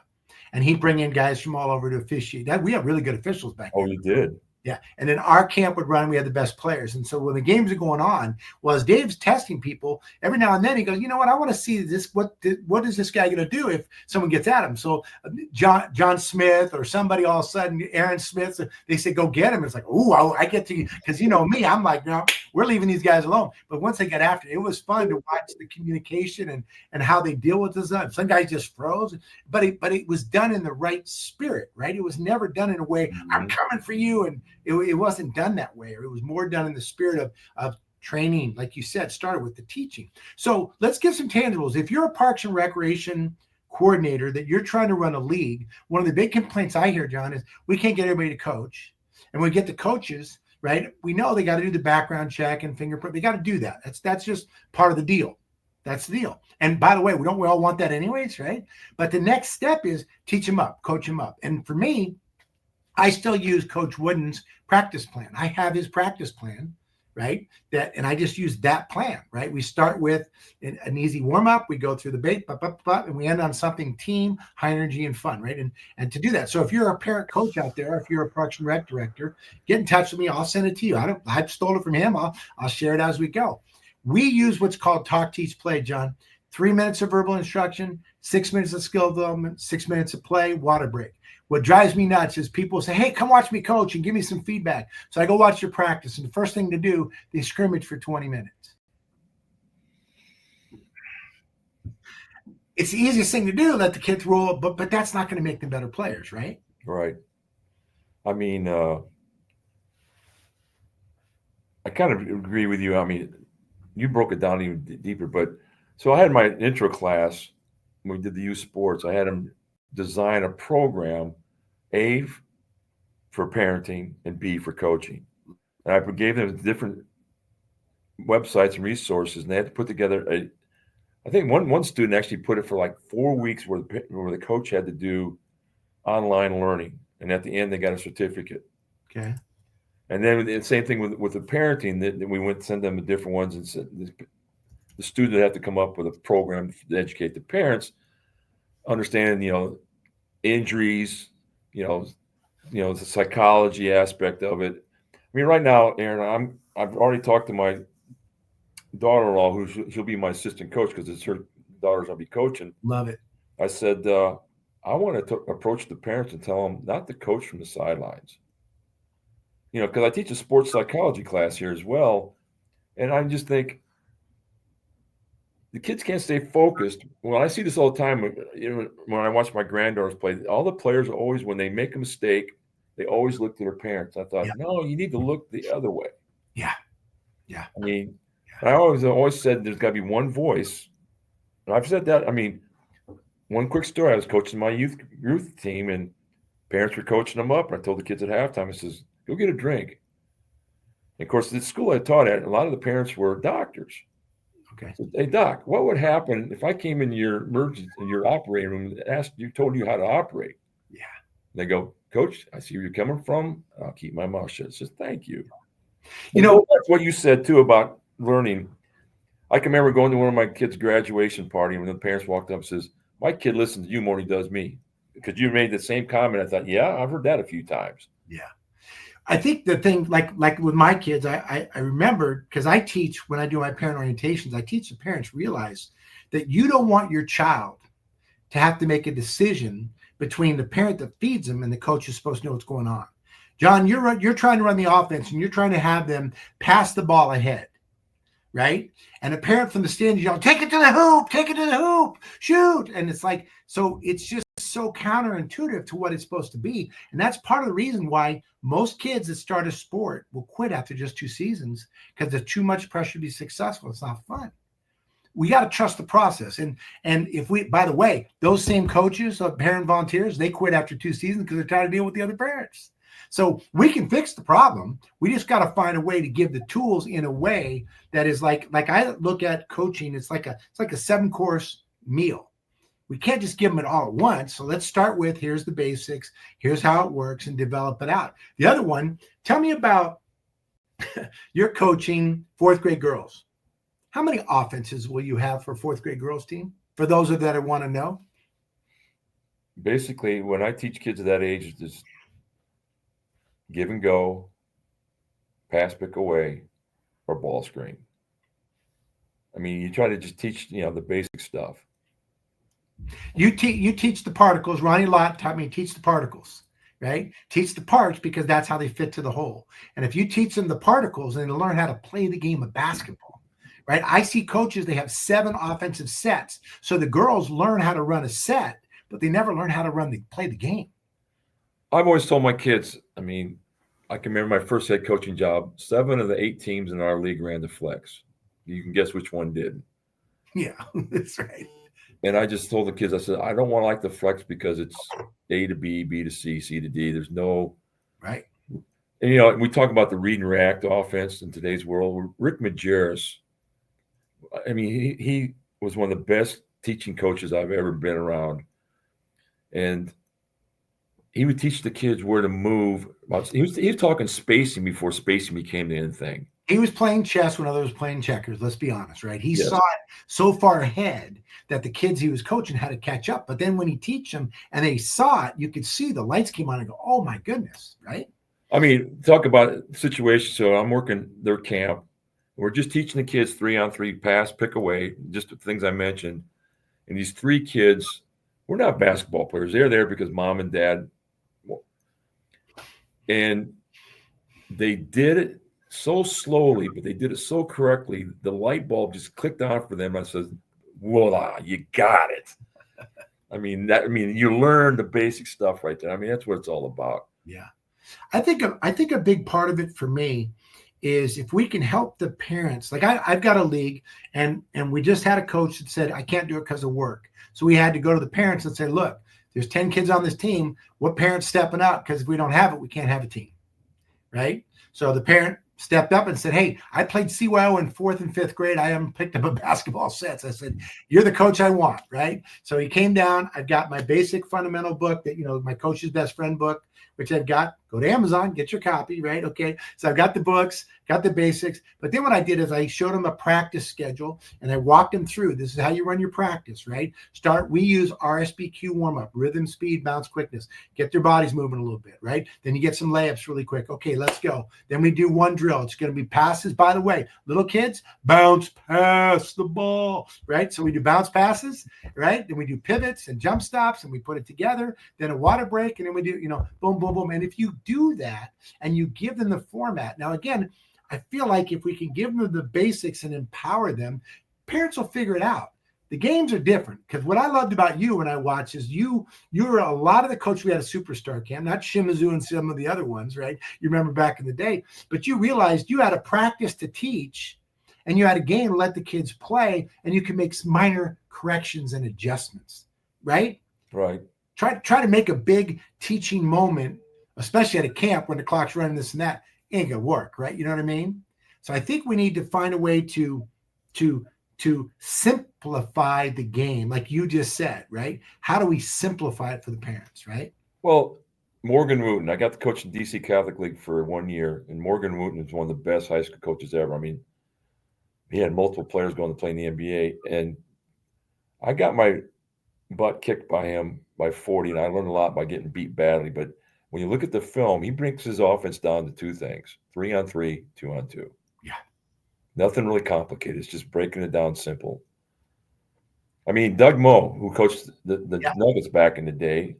and he'd bring in guys from all over to officiate. We had really good officials back then. Oh, you did? Yeah. And then our camp would run, we had the best players. And so when the games are going on, well, as Dave's testing people, every now and then he goes, you know what, I want to see this. What is this guy going to do if someone gets at him? So John Smith or somebody, all of a sudden, Aaron Smith, they say, go get him. It's like, oh, I get to, because me, I'm like, no, we're leaving these guys alone. But once they get after it, it was fun to watch the communication and how they deal with this. Some guys just froze, but it was done in the right spirit, right? It was never done in a way, I'm coming for you. And it wasn't done that way, or it was more done in the spirit of training, like you said, started with the teaching. So let's give some tangibles. If you're a Parks and Recreation coordinator that you're trying to run a league, one of the big complaints I hear, John, is we can't get everybody to coach. And when we get the coaches, right, we know they got to do the background check and fingerprint. They got to do that. That's just part of the deal. That's the deal. And by the way, we all want that anyways, right? But the next step is teach them up, coach them up. And for me, I still use Coach Wooden's practice plan. I have his practice plan, right? And I just use that plan, right? We start with an easy warm-up. We go through the bait, and we end on something team, high energy, and fun, right? And to do that. So if you're a parent coach out there, if you're a Parks and Rec director, get in touch with me. I'll send it to you. I stole it from him. I'll share it as we go. We use what's called talk, teach, play, John. 3 minutes of verbal instruction, 6 minutes of skill development, 6 minutes of play, water break. What drives me nuts is people say, hey, come watch me coach and give me some feedback. So I go watch your practice. And the first thing to do, they scrimmage for 20 minutes. It's the easiest thing to do, let the kids roll, but that's not going to make them better players, right? Right. I kind of agree with you. I mean, you broke it down even deeper, but so I had my intro class when we did the youth sports. I had them design a program, A for parenting and B for coaching. And I gave them different websites and resources, and they had to put together I think one student actually put it for like 4 weeks where the coach had to do online learning, and at the end they got a certificate. Okay. And then the same thing with the parenting, that we went to send them the different ones, and said the student had to come up with a program to educate the parents, understanding injuries, the psychology aspect of it. I mean, right now, Aaron, I've already talked to my daughter-in-law, she'll be my assistant coach because it's her daughters I'll be coaching. Love it. I said, I want to approach the parents and tell them not to coach from the sidelines. Because I teach a sports psychology class here as well. And I just think the kids can't stay focused. Well, I see this all the time. When I watch my granddaughters play, all the players are always, when they make a mistake, they always look to their parents. I thought, no, you need to look the other way. Yeah. Yeah. I mean, I always said there's got to be one voice. And I've said that. I mean, one quick story. I was coaching my youth team, and parents were coaching them up. And I told the kids at halftime, I says, go get a drink. And of course, the school I taught at, a lot of the parents were doctors. Okay. I said, hey, Doc, what would happen if I came in your operating room and told you how to operate? Yeah. And they go, Coach, I see where you're coming from. I'll keep my mouth shut. I says, thank you. That's what you said too about learning. I can remember going to one of my kids' graduation party, and when the parents walked up and says, my kid listens to you more than he does me. Because you made the same comment. I thought, yeah, I've heard that a few times. Yeah. I think the thing, like with my kids, I remember, because I teach, when I do my parent orientations, I teach the parents realize that you don't want your child to have to make a decision between the parent that feeds them and the coach who's supposed to know what's going on. John, you're trying to run the offense, and you're trying to have them pass the ball ahead, right? And a parent from the stands yelling, take it to the hoop, shoot. And it's like, so it's just so counterintuitive to what it's supposed to be. And that's part of the reason why most kids that start a sport will quit after just 2 seasons, because there's too much pressure to be successful. It's not fun. We got to trust the process. And if we, by the way, those same coaches, parent volunteers, they quit after 2 seasons because they're trying to deal with the other parents. So we can fix the problem. We just got to find a way to give the tools in a way that is like I look at coaching. It's like a 7-course meal. We can't just give them it all at once. So let's start with, here's the basics, here's how it works, and develop it out. The other one, tell me about your coaching 4th grade girls. How many offenses will you have for 4th grade girls team? For those of that want to know. Basically, when I teach kids at that age, it's just give and go, pass, pick away, or ball screen. I mean, you try to just teach, the basic stuff. You teach the particles. Ronnie Lott taught me to teach the particles, right? Teach the parts, because that's how they fit to the whole. And if you teach them the particles, then they'll learn how to play the game of basketball, right? I see coaches, they have 7 offensive sets. So the girls learn how to run a set, but they never learn how to play the game. I've always told my kids, I mean, I can remember my first head coaching job, 7 of the 8 teams in our league ran the flex. You can guess which one did. Yeah, that's right. And I just told the kids, I said, I don't want to like the flex because it's A to B, B to C, C to D. There's no right. And we talk about the read and react offense in today's world. Rick Majerus, I mean, he was one of the best teaching coaches I've ever been around. And he would teach the kids where to move. He was talking spacing before spacing became the end thing. He was playing chess when others were playing checkers. Let's be honest, right? He saw it so far ahead that the kids he was coaching had to catch up. But then when he teach them and they saw it, you could see the lights came on and go, oh my goodness, right? I mean, talk about situations. So I'm working their camp. We're just teaching the kids 3-on-3 pass, pick away, just the things I mentioned. And these 3 kids, we're not basketball players. They're there because mom and dad. And they did it so slowly, but they did it so correctly. The light bulb just clicked on for them. I said, voila, you got it. I mean, you learn the basic stuff right there. I mean, that's what it's all about. Yeah. I think a big part of it for me is if we can help the parents. Like I've got a league, and we just had a coach that said, I can't do it because of work. So we had to go to the parents and say, look, there's 10 kids on this team. What parent's stepping up? Because if we don't have it, we can't have a team, right? So the parent stepped up and said, hey, I played CYO in 4th and 5th grade. I haven't picked up a basketball since. I said, you're the coach I want, right? So he came down. I've got my basic fundamental book that, my coach's best friend book, which I've got. Go to Amazon, get your copy, right? Okay. So I've got the books, got the basics. But then what I did is I showed them a practice schedule and I walked them through. This is how you run your practice, right? We use RSBQ warm-up, rhythm, speed, bounce, quickness. Get their bodies moving a little bit, right? Then you get some layups really quick. Okay, let's go. Then we do one drill. It's going to be passes. By the way, little kids, bounce pass the ball, right? So we do bounce passes, right? Then we do pivots and jump stops and we put it together. Then a water break. And then we do, boom, boom, boom. And if you do that and you give them the format. Now, again, I feel like if we can give them the basics and empower them, parents will figure it out. The games are different, because what I loved about you when I watched is you were a lot of the coach. We had a superstar camp, not Shimizu and some of the other ones, right? You remember back in the day, but you realized you had a practice to teach and you had a game to let the kids play, and you can make minor corrections and adjustments, right? Right. Try to make a big teaching moment, especially at a camp when the clock's running this and that, ain't gonna work, right? You know what I mean? So I think we need to find a way to simplify the game, like you just said, right? How do we simplify it for the parents, right? Well, Morgan Wooten, I got to coach the DC Catholic League for 1 year, and Morgan Wooten is one of the best high school coaches ever. I mean, he had multiple players going to play in the NBA, and I got my butt kicked by him by 40, and I learned a lot by getting beat badly. But when you look at the film, he breaks his offense down to 2 things: 3-on-3, 2-on-2. Yeah. Nothing really complicated. It's just breaking it down simple. I mean, Doug Moe, who coached the Nuggets back in the day,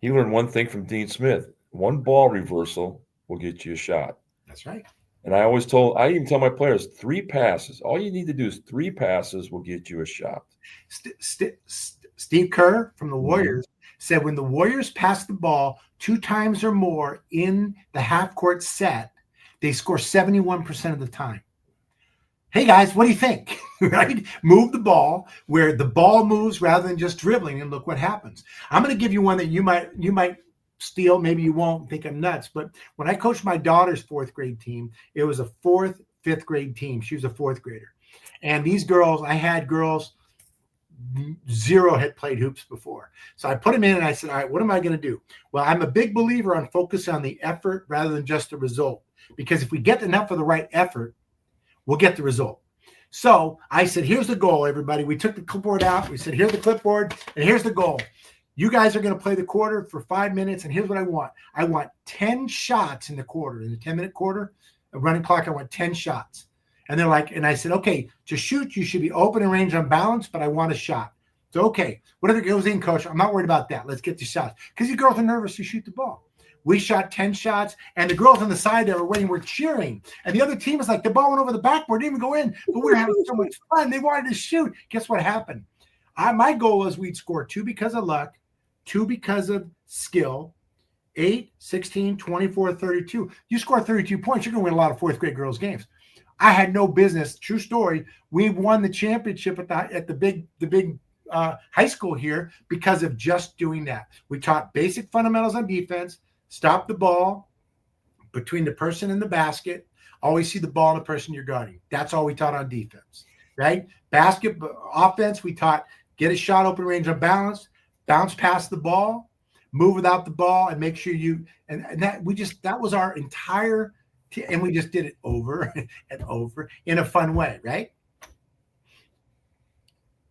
he learned one thing from Dean Smith: one ball reversal will get you a shot. That's right. And I even tell my players, 3 passes. All you need to do is 3 passes will get you a shot. Steve Kerr from the Warriors said when the Warriors pass the ball 2 times or more in the half-court set, they score 71% of the time. Hey, guys, what do you think? Right? Move the ball where the ball moves rather than just dribbling, and look what happens. I'm going to give you one that you might steal. Maybe you won't think I'm nuts. But when I coached my daughter's 4th grade team, it was a 4th, 5th grade team. She was a 4th grader. And these girls, I had girls, 0 had played hoops before. So I put them in and I said, all right, what am I going to do? Well, I'm a big believer on focusing on the effort rather than just the result. Because if we get enough of the right effort, we'll get the result. So I said, here's the goal, everybody. We took the clipboard out. We said, here's the clipboard, and here's the goal. You guys are going to play the quarter for 5 minutes, and here's what I want. I want 10 shots in the quarter, in the 10-minute quarter, a running clock. I want 10 shots. And they're like, and I said, okay, to shoot, you should be open and range on balance, but I want a shot. So, okay, whatever goes in, coach, I'm not worried about that. Let's get the shots. Because you girls are nervous to shoot the ball. We shot 10 shots, and the girls on the side that were waiting were cheering. And the other team was like, the ball went over the backboard, didn't even go in, but we were having so much fun. They wanted to shoot. Guess what happened? My goal was we'd score 2 because of luck, 2 because of skill, 8, 16, 24, 32. You score 32 points, you're going to win a lot of 4th grade girls' games. I had no business. True story. We won the championship at the big high school here because of just doing that. We taught basic fundamentals on defense. Stop the ball between the person and the basket. Always see the ball and the person you're guarding. That's all we taught on defense, right? Offense, we taught get a shot, open range on balance, bounce past the ball, move without the ball, and make sure that was our entire and we just did it over and over in a fun way, right?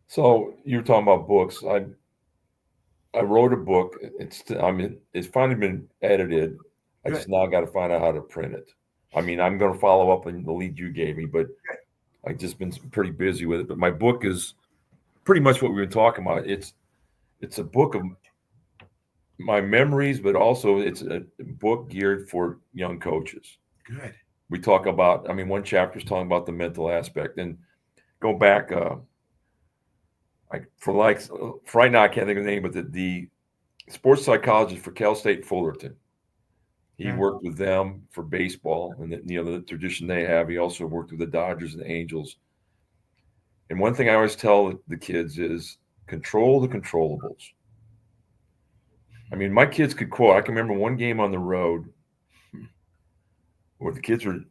So you were talking about books. I wrote a book. It's finally been edited. I just now got to find out how to print it. I mean, I'm going to follow up on the lead you gave me, but I've just been pretty busy with it. But my book is pretty much what we've been talking about. It's a book of my memories, but also it's a book geared for young coaches. Good. We talk about, one chapter is talking about the mental aspect, and go back, for right now, I can't think of the name, but the sports psychologist for Cal State Fullerton, He worked with them for baseball and the tradition they have. He also worked with the Dodgers and the Angels. And one thing I always tell the kids is control the controllables. I mean, my kids could quote. I can remember one game on the road where the kids were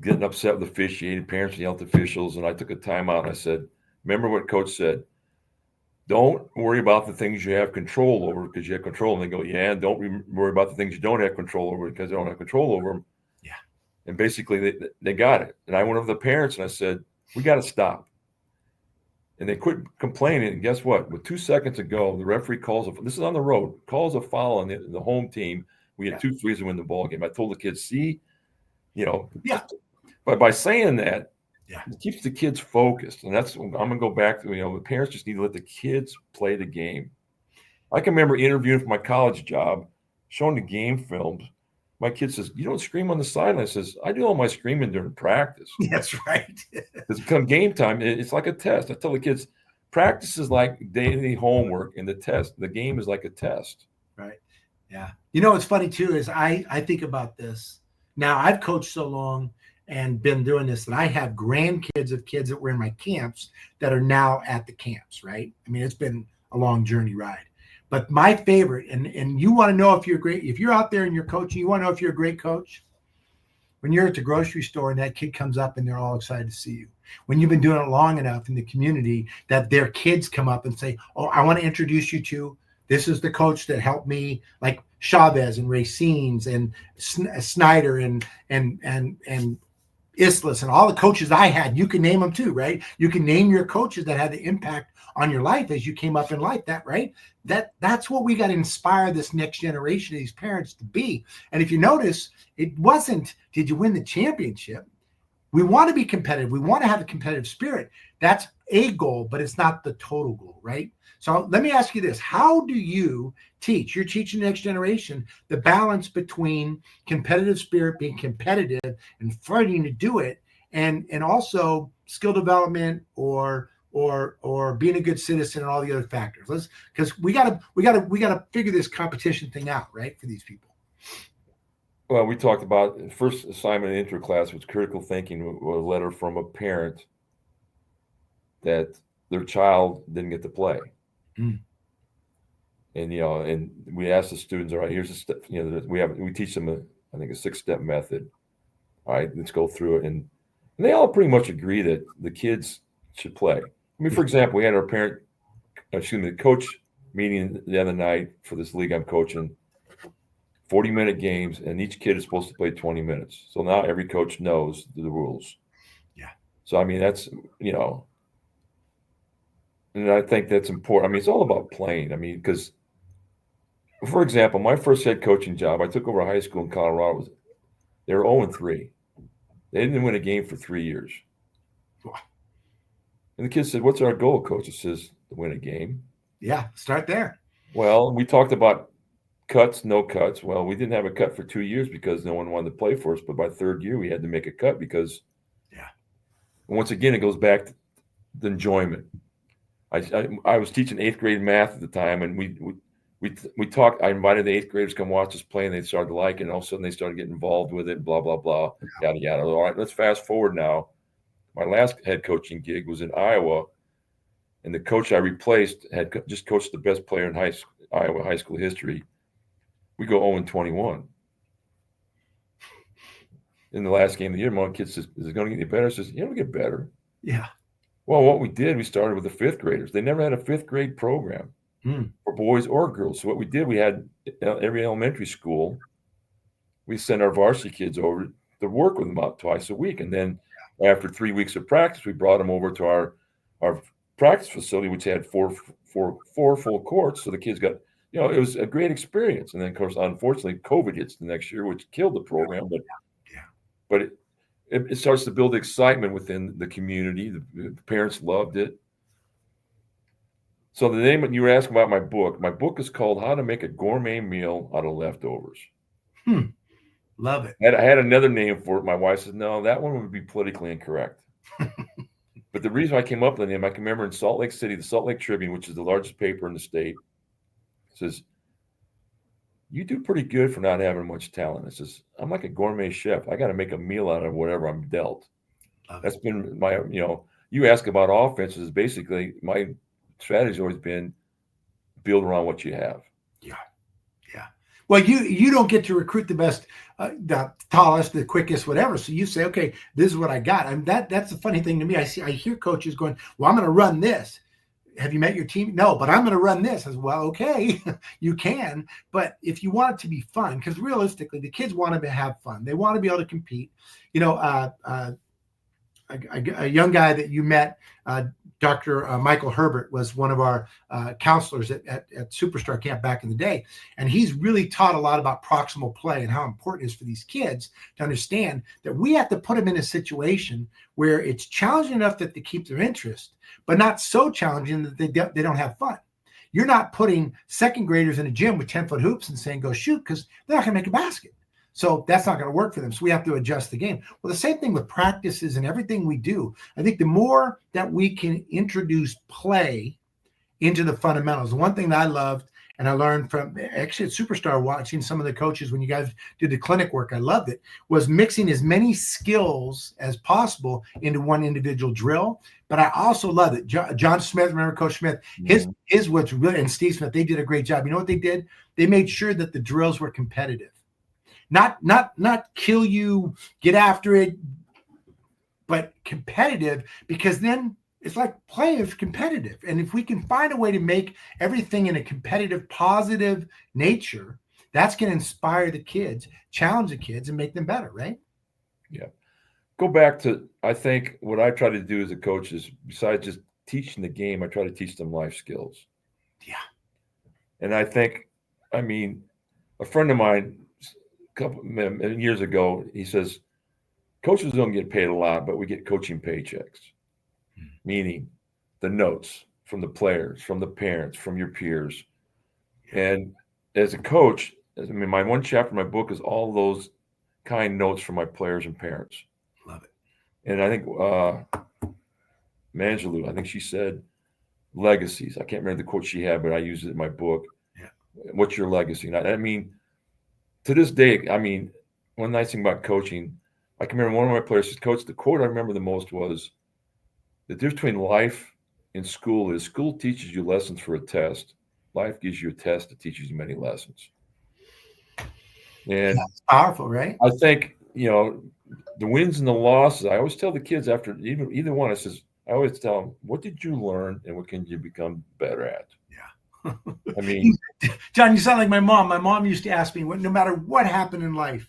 getting upset with officiating, parents yelled at officials, and I took a timeout and I said, remember what coach said? Don't worry about the things you have control over because you have control. And they go, yeah, and don't worry about the things you don't have control over because they don't have control over them. Yeah. And basically they got it. And I went over to the parents and I said, we got to stop. And they quit complaining. And guess what? With 2 seconds to go, the referee this is on the road, calls a foul on the home team. We had 2 threes to win the ball game. I told the kids, see, but by saying that, it keeps the kids focused. And that's, I'm going to go back to, the parents just need to let the kids play the game. I can remember interviewing for my college job, showing the game films. My kid says, you don't scream on the sideline. I says, I do all my screaming during practice. That's right. Because come game time, it's like a test. I tell the kids, practice is like daily homework, and the game is like a test. Right. Yeah. What's funny too is I think about this. Now I've coached so long and been doing this that I have grandkids of kids that were in my camps that are now at the camps, right? I mean, it's been a long journey ride. But my favorite, and you want to know if you're out there and you're coaching, you want to know if you're a great coach? When you're at the grocery store and that kid comes up and they're all excited to see you. When you've been doing it long enough in the community that their kids come up and say, oh, I want to introduce you to, this is the coach that helped me, like Chavez and Racines and Snyder and Islas and all the coaches I had. You can name them too, right? You can name your coaches that had the impact on your life as you came up in life. That's what we got to inspire this next generation of these parents to be. And if you notice, it wasn't, did you win the championship? We want to be competitive. We want to have a competitive spirit. That's a goal, but it's not the total goal, right? So let me ask you this. How do you teach? You're teaching the next generation the balance between competitive spirit, being competitive and fighting to do it, and also skill development or being a good citizen and all the other factors. Because we gotta figure this competition thing out, right, for these people. Well, we talked about the first assignment in interclass was critical thinking, was a letter from a parent that their child didn't get to play. And and we asked the students, all right, here's a step, we teach them I think a 6-step method. All right, let's go through it. And they all pretty much agree that the kids should play. I mean, for example, we had the coach meeting the other night for this league I'm coaching, 40-minute games, and each kid is supposed to play 20 minutes. So now every coach knows the rules. Yeah. So, I mean, that's, and I think that's important. I mean, it's all about playing. I mean, because, for example, my first head coaching job, I took over a high school in Colorado. They were 0-3. They didn't win a game for 3 years. Wow. And the kid said, what's our goal, coach? It says, to win a game. Yeah, start there. Well, we talked about cuts, no cuts. Well, we didn't have a cut for 2 years because no one wanted to play for us. But by third year, we had to make a cut because, once again, it goes back to the enjoyment. I was teaching 8th grade math at the time, and we talked. I invited the 8th graders to come watch us play, and they started to like it. And all of a sudden, they started getting involved with it. Blah blah blah, yada yada. All right, let's fast forward now. My last head coaching gig was in Iowa, and the coach I replaced had just coached the best player in Iowa high school history. We go 0-21. In the last game of the year, my kid says, is it going to get any better? I says, it'll get better. Yeah. Well, what we did, we started with the 5th graders. They never had a 5th grade program for boys or girls. So what we did, we had every elementary school, we sent our varsity kids over to work with them about twice a week. And then after 3 weeks of practice, we brought them over to our practice facility, which had four full courts. So the kids got, it was a great experience. And then, of course, unfortunately, COVID hits the next year, which killed the program. But it starts to build excitement within the community. The parents loved it. So the name you were asking about my book is called How to Make a Gourmet Meal Out of Leftovers. Love it. I had another name for it. My wife said, no, that one would be politically incorrect. But the reason I came up with the name, I can remember in Salt Lake City, the Salt Lake Tribune, which is the largest paper in the state, says, you do pretty good for not having much talent. It's just, I'm like a gourmet chef. I got to make a meal out of whatever I'm dealt. That's been my, you ask about offenses. Basically, my strategy has always been build around what you have. Yeah. Yeah. Well, you don't get to recruit the best, the tallest, the quickest, whatever. So you say, okay, this is what I got. And that's the funny thing to me. I hear coaches going, well, I'm going to run this. Have you met your team? No, but I'm going to run this as well. Okay, you can. But if you want it to be fun, because realistically, the kids want to have fun. They want to be able to compete. A young guy that you met, Dr. Michael Herbert, was one of our counselors at Superstar Camp back in the day. And he's really taught a lot about proximal play and how important it is for these kids to understand that we have to put them in a situation where it's challenging enough that they keep their interest, but not so challenging that they don't have fun. You're not putting second graders in a gym with 10-foot hoops and saying, go shoot, because they're not going to make a basket. So that's not going to work for them. So we have to adjust the game. Well, the same thing with practices and everything we do. I think the more that we can introduce play into the fundamentals, the one thing that I loved and I learned from actually at Superstar, watching some of the coaches when you guys did the clinic work, I loved it, was mixing as many skills as possible into one individual drill. But I also love it. John Smith, remember Coach Smith, his what's really, and Steve Smith, they did a great job. You know what they did? They made sure that the drills were competitive. Not kill you, get after it, but competitive, because then it's like play is competitive. And if we can find a way to make everything in a competitive, positive nature, that's going to inspire the kids, challenge the kids, and make them better, right? Yeah. Go back to, I think what I try to do as a coach is, besides just teaching the game, I try to teach them life skills. Yeah. And I think, a friend of mine, couple years ago, he says, coaches don't get paid a lot, but we get coaching paychecks, meaning the notes from the players, from the parents, from your peers. And as a coach, my one chapter in my book is all those kind notes from my players and parents. Love it. And I think Manjalou, I think she said legacies. I can't remember the quote she had, but I used it in my book. Yeah. What's your legacy? And to this day, one nice thing about coaching, I can remember one of my players said, Coach, the quote I remember the most was, the difference between life and school is school teaches you lessons for a test. Life gives you a test that teaches you many lessons. And that's powerful, right? I think, the wins and the losses, I always tell the kids after either one, I always tell them, what did you learn and what can you become better at? John, you sound like my mom. My mom used to ask me, no matter what happened in life,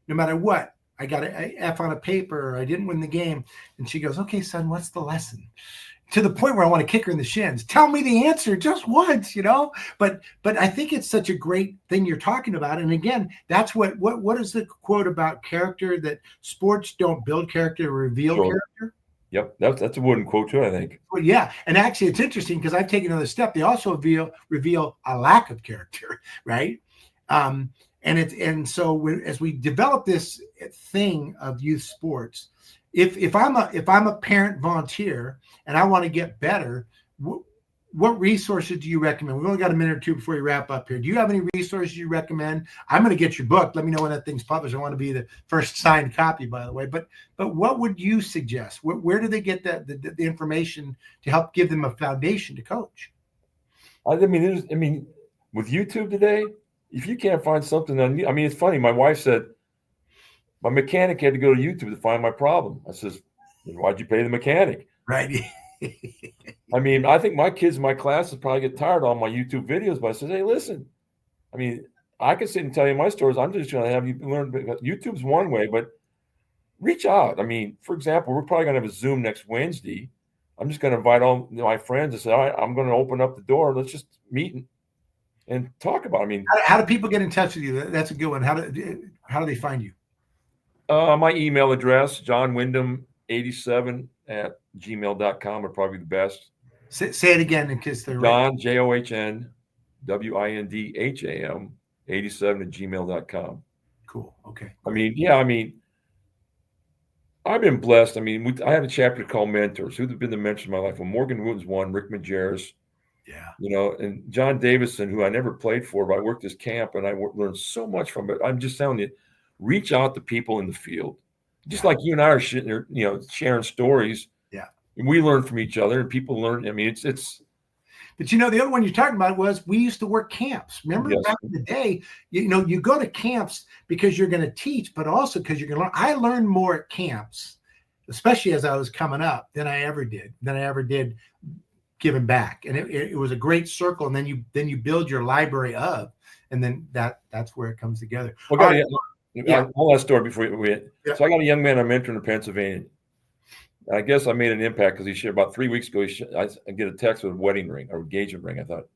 no matter what, I got an F on a paper, or I didn't win the game. And she goes, okay, son, what's the lesson? To the point where I want to kick her in the shins. Tell me the answer just once, But I think it's such a great thing you're talking about. And again, that's what is the quote about character, that sports don't build character, reveal character? Yep, that's a wooden quote too, I think. Well, yeah, and actually, it's interesting because I've taken another step. They also reveal a lack of character, right? So as we develop this thing of youth sports, if I'm a parent volunteer and I want to get better, what resources do you recommend? We've only got a minute or two before we wrap up here. Do you have any resources you recommend? I'm going to get your book. Let me know when that thing's published. I want to be the first signed copy, by the way. But what would you suggest? Where do they get the information to help give them a foundation to coach? With YouTube today, if you can't find something on, it's funny. My wife said, my mechanic had to go to YouTube to find my problem. I says, why'd you pay the mechanic? Right. I think my kids in my classes probably get tired of all my YouTube videos, but I said, hey, listen, I can sit and tell you my stories. I'm just going to have you learn. YouTube's one way, but reach out. For example, we're probably going to have a Zoom next Wednesday. I'm just going to invite all my friends and say, all right, I'm going to open up the door. Let's just meet and talk about it. How do people get in touch with you? That's a good one. How do they find you? My email address, johnwindham87@gmail.com would probably be the best. Say it again in case they're John, JOHN, WINDHAM, 87@gmail.com. Cool. Okay. I've been blessed. I have a chapter called Mentors. Who've been the mentors of my life? Well, Morgan Wooten's one, Rick Majerus, Yeah. And John Davison, who I never played for, but I worked his camp and I learned so much from it. I'm just telling you, reach out to people in the field, just like you and I are sharing stories. Yeah. And we learn from each other and people learn. I mean, it's. But the other one you're talking about was we used to work camps. Remember back in the day, you go to camps because you're going to teach, but also because you're going to learn. I learned more at camps, especially as I was coming up, than I ever did giving back. And it was a great circle. And then you build your library of, and then that's where it comes together. Well, one last story before we. Yeah. So I got a young man I'm mentoring in Pennsylvania. I guess I made an impact because he shared about 3 weeks ago. I get a text with a wedding ring or engagement ring. I thought,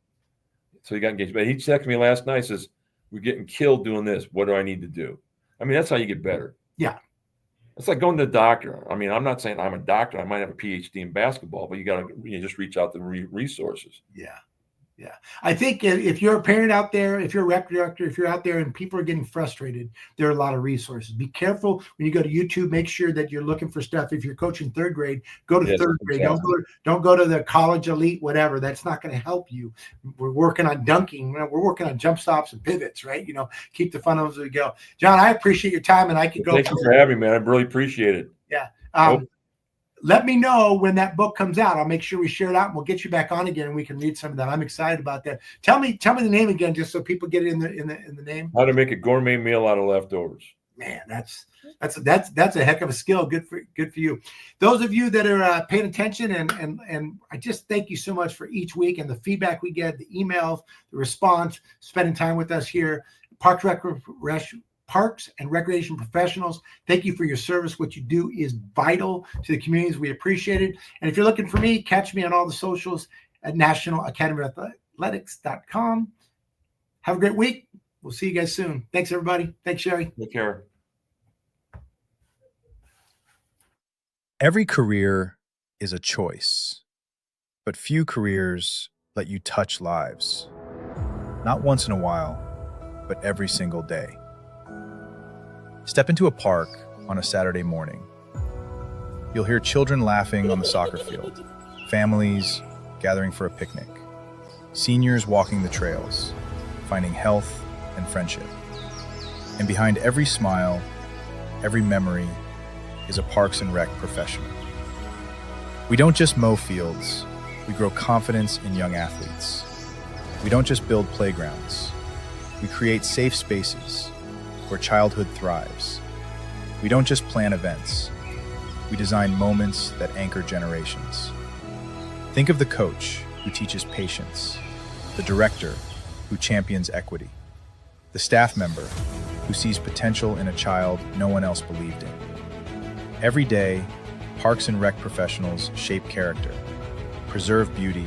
so he got engaged. But he texted me last night, says, "We're getting killed doing this. What do I need to do?" I mean, that's how you get better. Yeah. It's like going to the doctor. I mean, I'm not saying I'm a doctor. I might have a PhD in basketball, but you got to just reach out to resources. Yeah. Yeah. I think if you're a parent out there, if you're a rec director, if you're out there and people are getting frustrated, there are a lot of resources. Be careful when you go to YouTube. Make sure that you're looking for stuff. If you're coaching third grade, go to third grade. Exactly. Don't go to the college elite, whatever. That's not going to help you. We're working on dunking. We're working on jump stops and pivots, right? Keep the fun as we go. John, I appreciate your time, and I could go. Thank you for having me, man. I really appreciate it. Yeah. Let me know when that book comes out. I'll make sure we share it out, and we'll get you back on again, and we can read some of that. I'm excited about that. Tell me the name again, just so people get it in the name. How to make a gourmet meal out of leftovers. Man, that's a heck of a skill. Good for you. Those of you that are paying attention, and I just thank you so much for each week and the feedback we get, the emails, the response, spending time with us here. Parks and recreation professionals, thank you for your service. What you do is vital to the communities. We appreciate it. And if you're looking for me, catch me on all the socials at nationalacademyathletics.com. Have a great week. We'll see you guys soon. Thanks, everybody. Thanks, Sherry. Take care. Every career is a choice, but few careers let you touch lives. Not once in a while, but every single day. Step into a park on a Saturday morning. You'll hear children laughing on the soccer field, families gathering for a picnic, seniors walking the trails, finding health and friendship. And behind every smile, every memory, is a Parks and Rec professional. We don't just mow fields, we grow confidence in young athletes. We don't just build playgrounds, we create safe spaces where childhood thrives. We don't just plan events, we design moments that anchor generations. Think of the coach who teaches patience, the director who champions equity, the staff member who sees potential in a child no one else believed in. Every day, Parks and Rec professionals shape character, preserve beauty,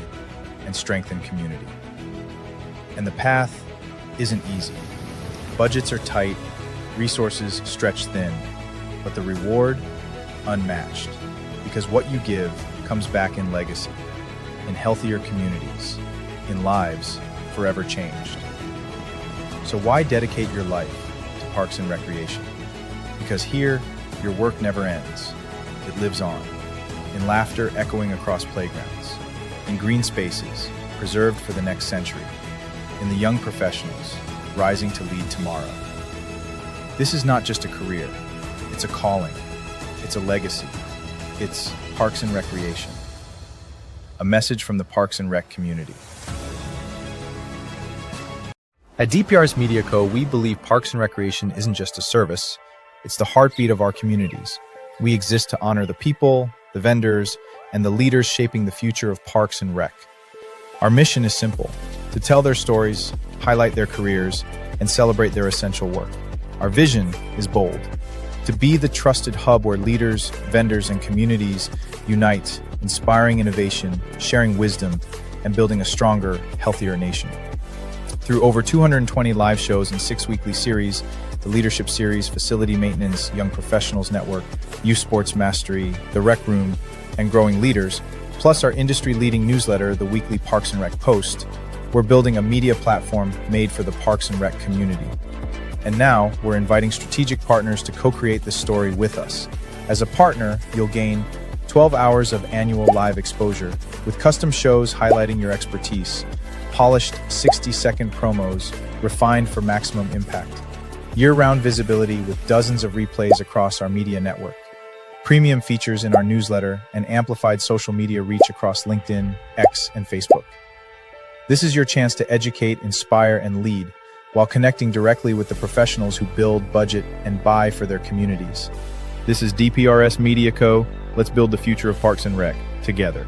and strengthen community. And the path isn't easy. Budgets are tight, resources stretched thin, but the reward, unmatched. Because what you give comes back in legacy, in healthier communities, in lives forever changed. So why dedicate your life to Parks and Recreation? Because here, your work never ends. It lives on, in laughter echoing across playgrounds, in green spaces preserved for the next century, in the young professionals rising to lead tomorrow. This is not just a career, it's a calling, it's a legacy, it's Parks and Recreation. A message from the Parks and Rec community. At DPR's Media Co., we believe Parks and Recreation isn't just a service, it's the heartbeat of our communities. We exist to honor the people, the vendors, and the leaders shaping the future of Parks and Rec. Our mission is simple, to tell their stories, highlight their careers, and celebrate their essential work. Our vision is bold, to be the trusted hub where leaders, vendors, and communities unite, inspiring innovation, sharing wisdom, and building a stronger, healthier nation. Through over 220 live shows and 6 weekly series, the Leadership Series, Facility Maintenance, Young Professionals Network, Youth Sports Mastery, The Rec Room, and Growing Leaders, plus our industry-leading newsletter, the weekly Parks and Rec Post, we're building a media platform made for the Parks and Rec community. And now, we're inviting strategic partners to co-create this story with us. As a partner, you'll gain 12 hours of annual live exposure, with custom shows highlighting your expertise, polished 60-second promos refined for maximum impact, year-round visibility with dozens of replays across our media network, premium features in our newsletter, and amplified social media reach across LinkedIn, X, and Facebook. This is your chance to educate, inspire, and lead, while connecting directly with the professionals who build, budget, and buy for their communities. This is DPRS Media Co. Let's build the future of Parks and Rec together.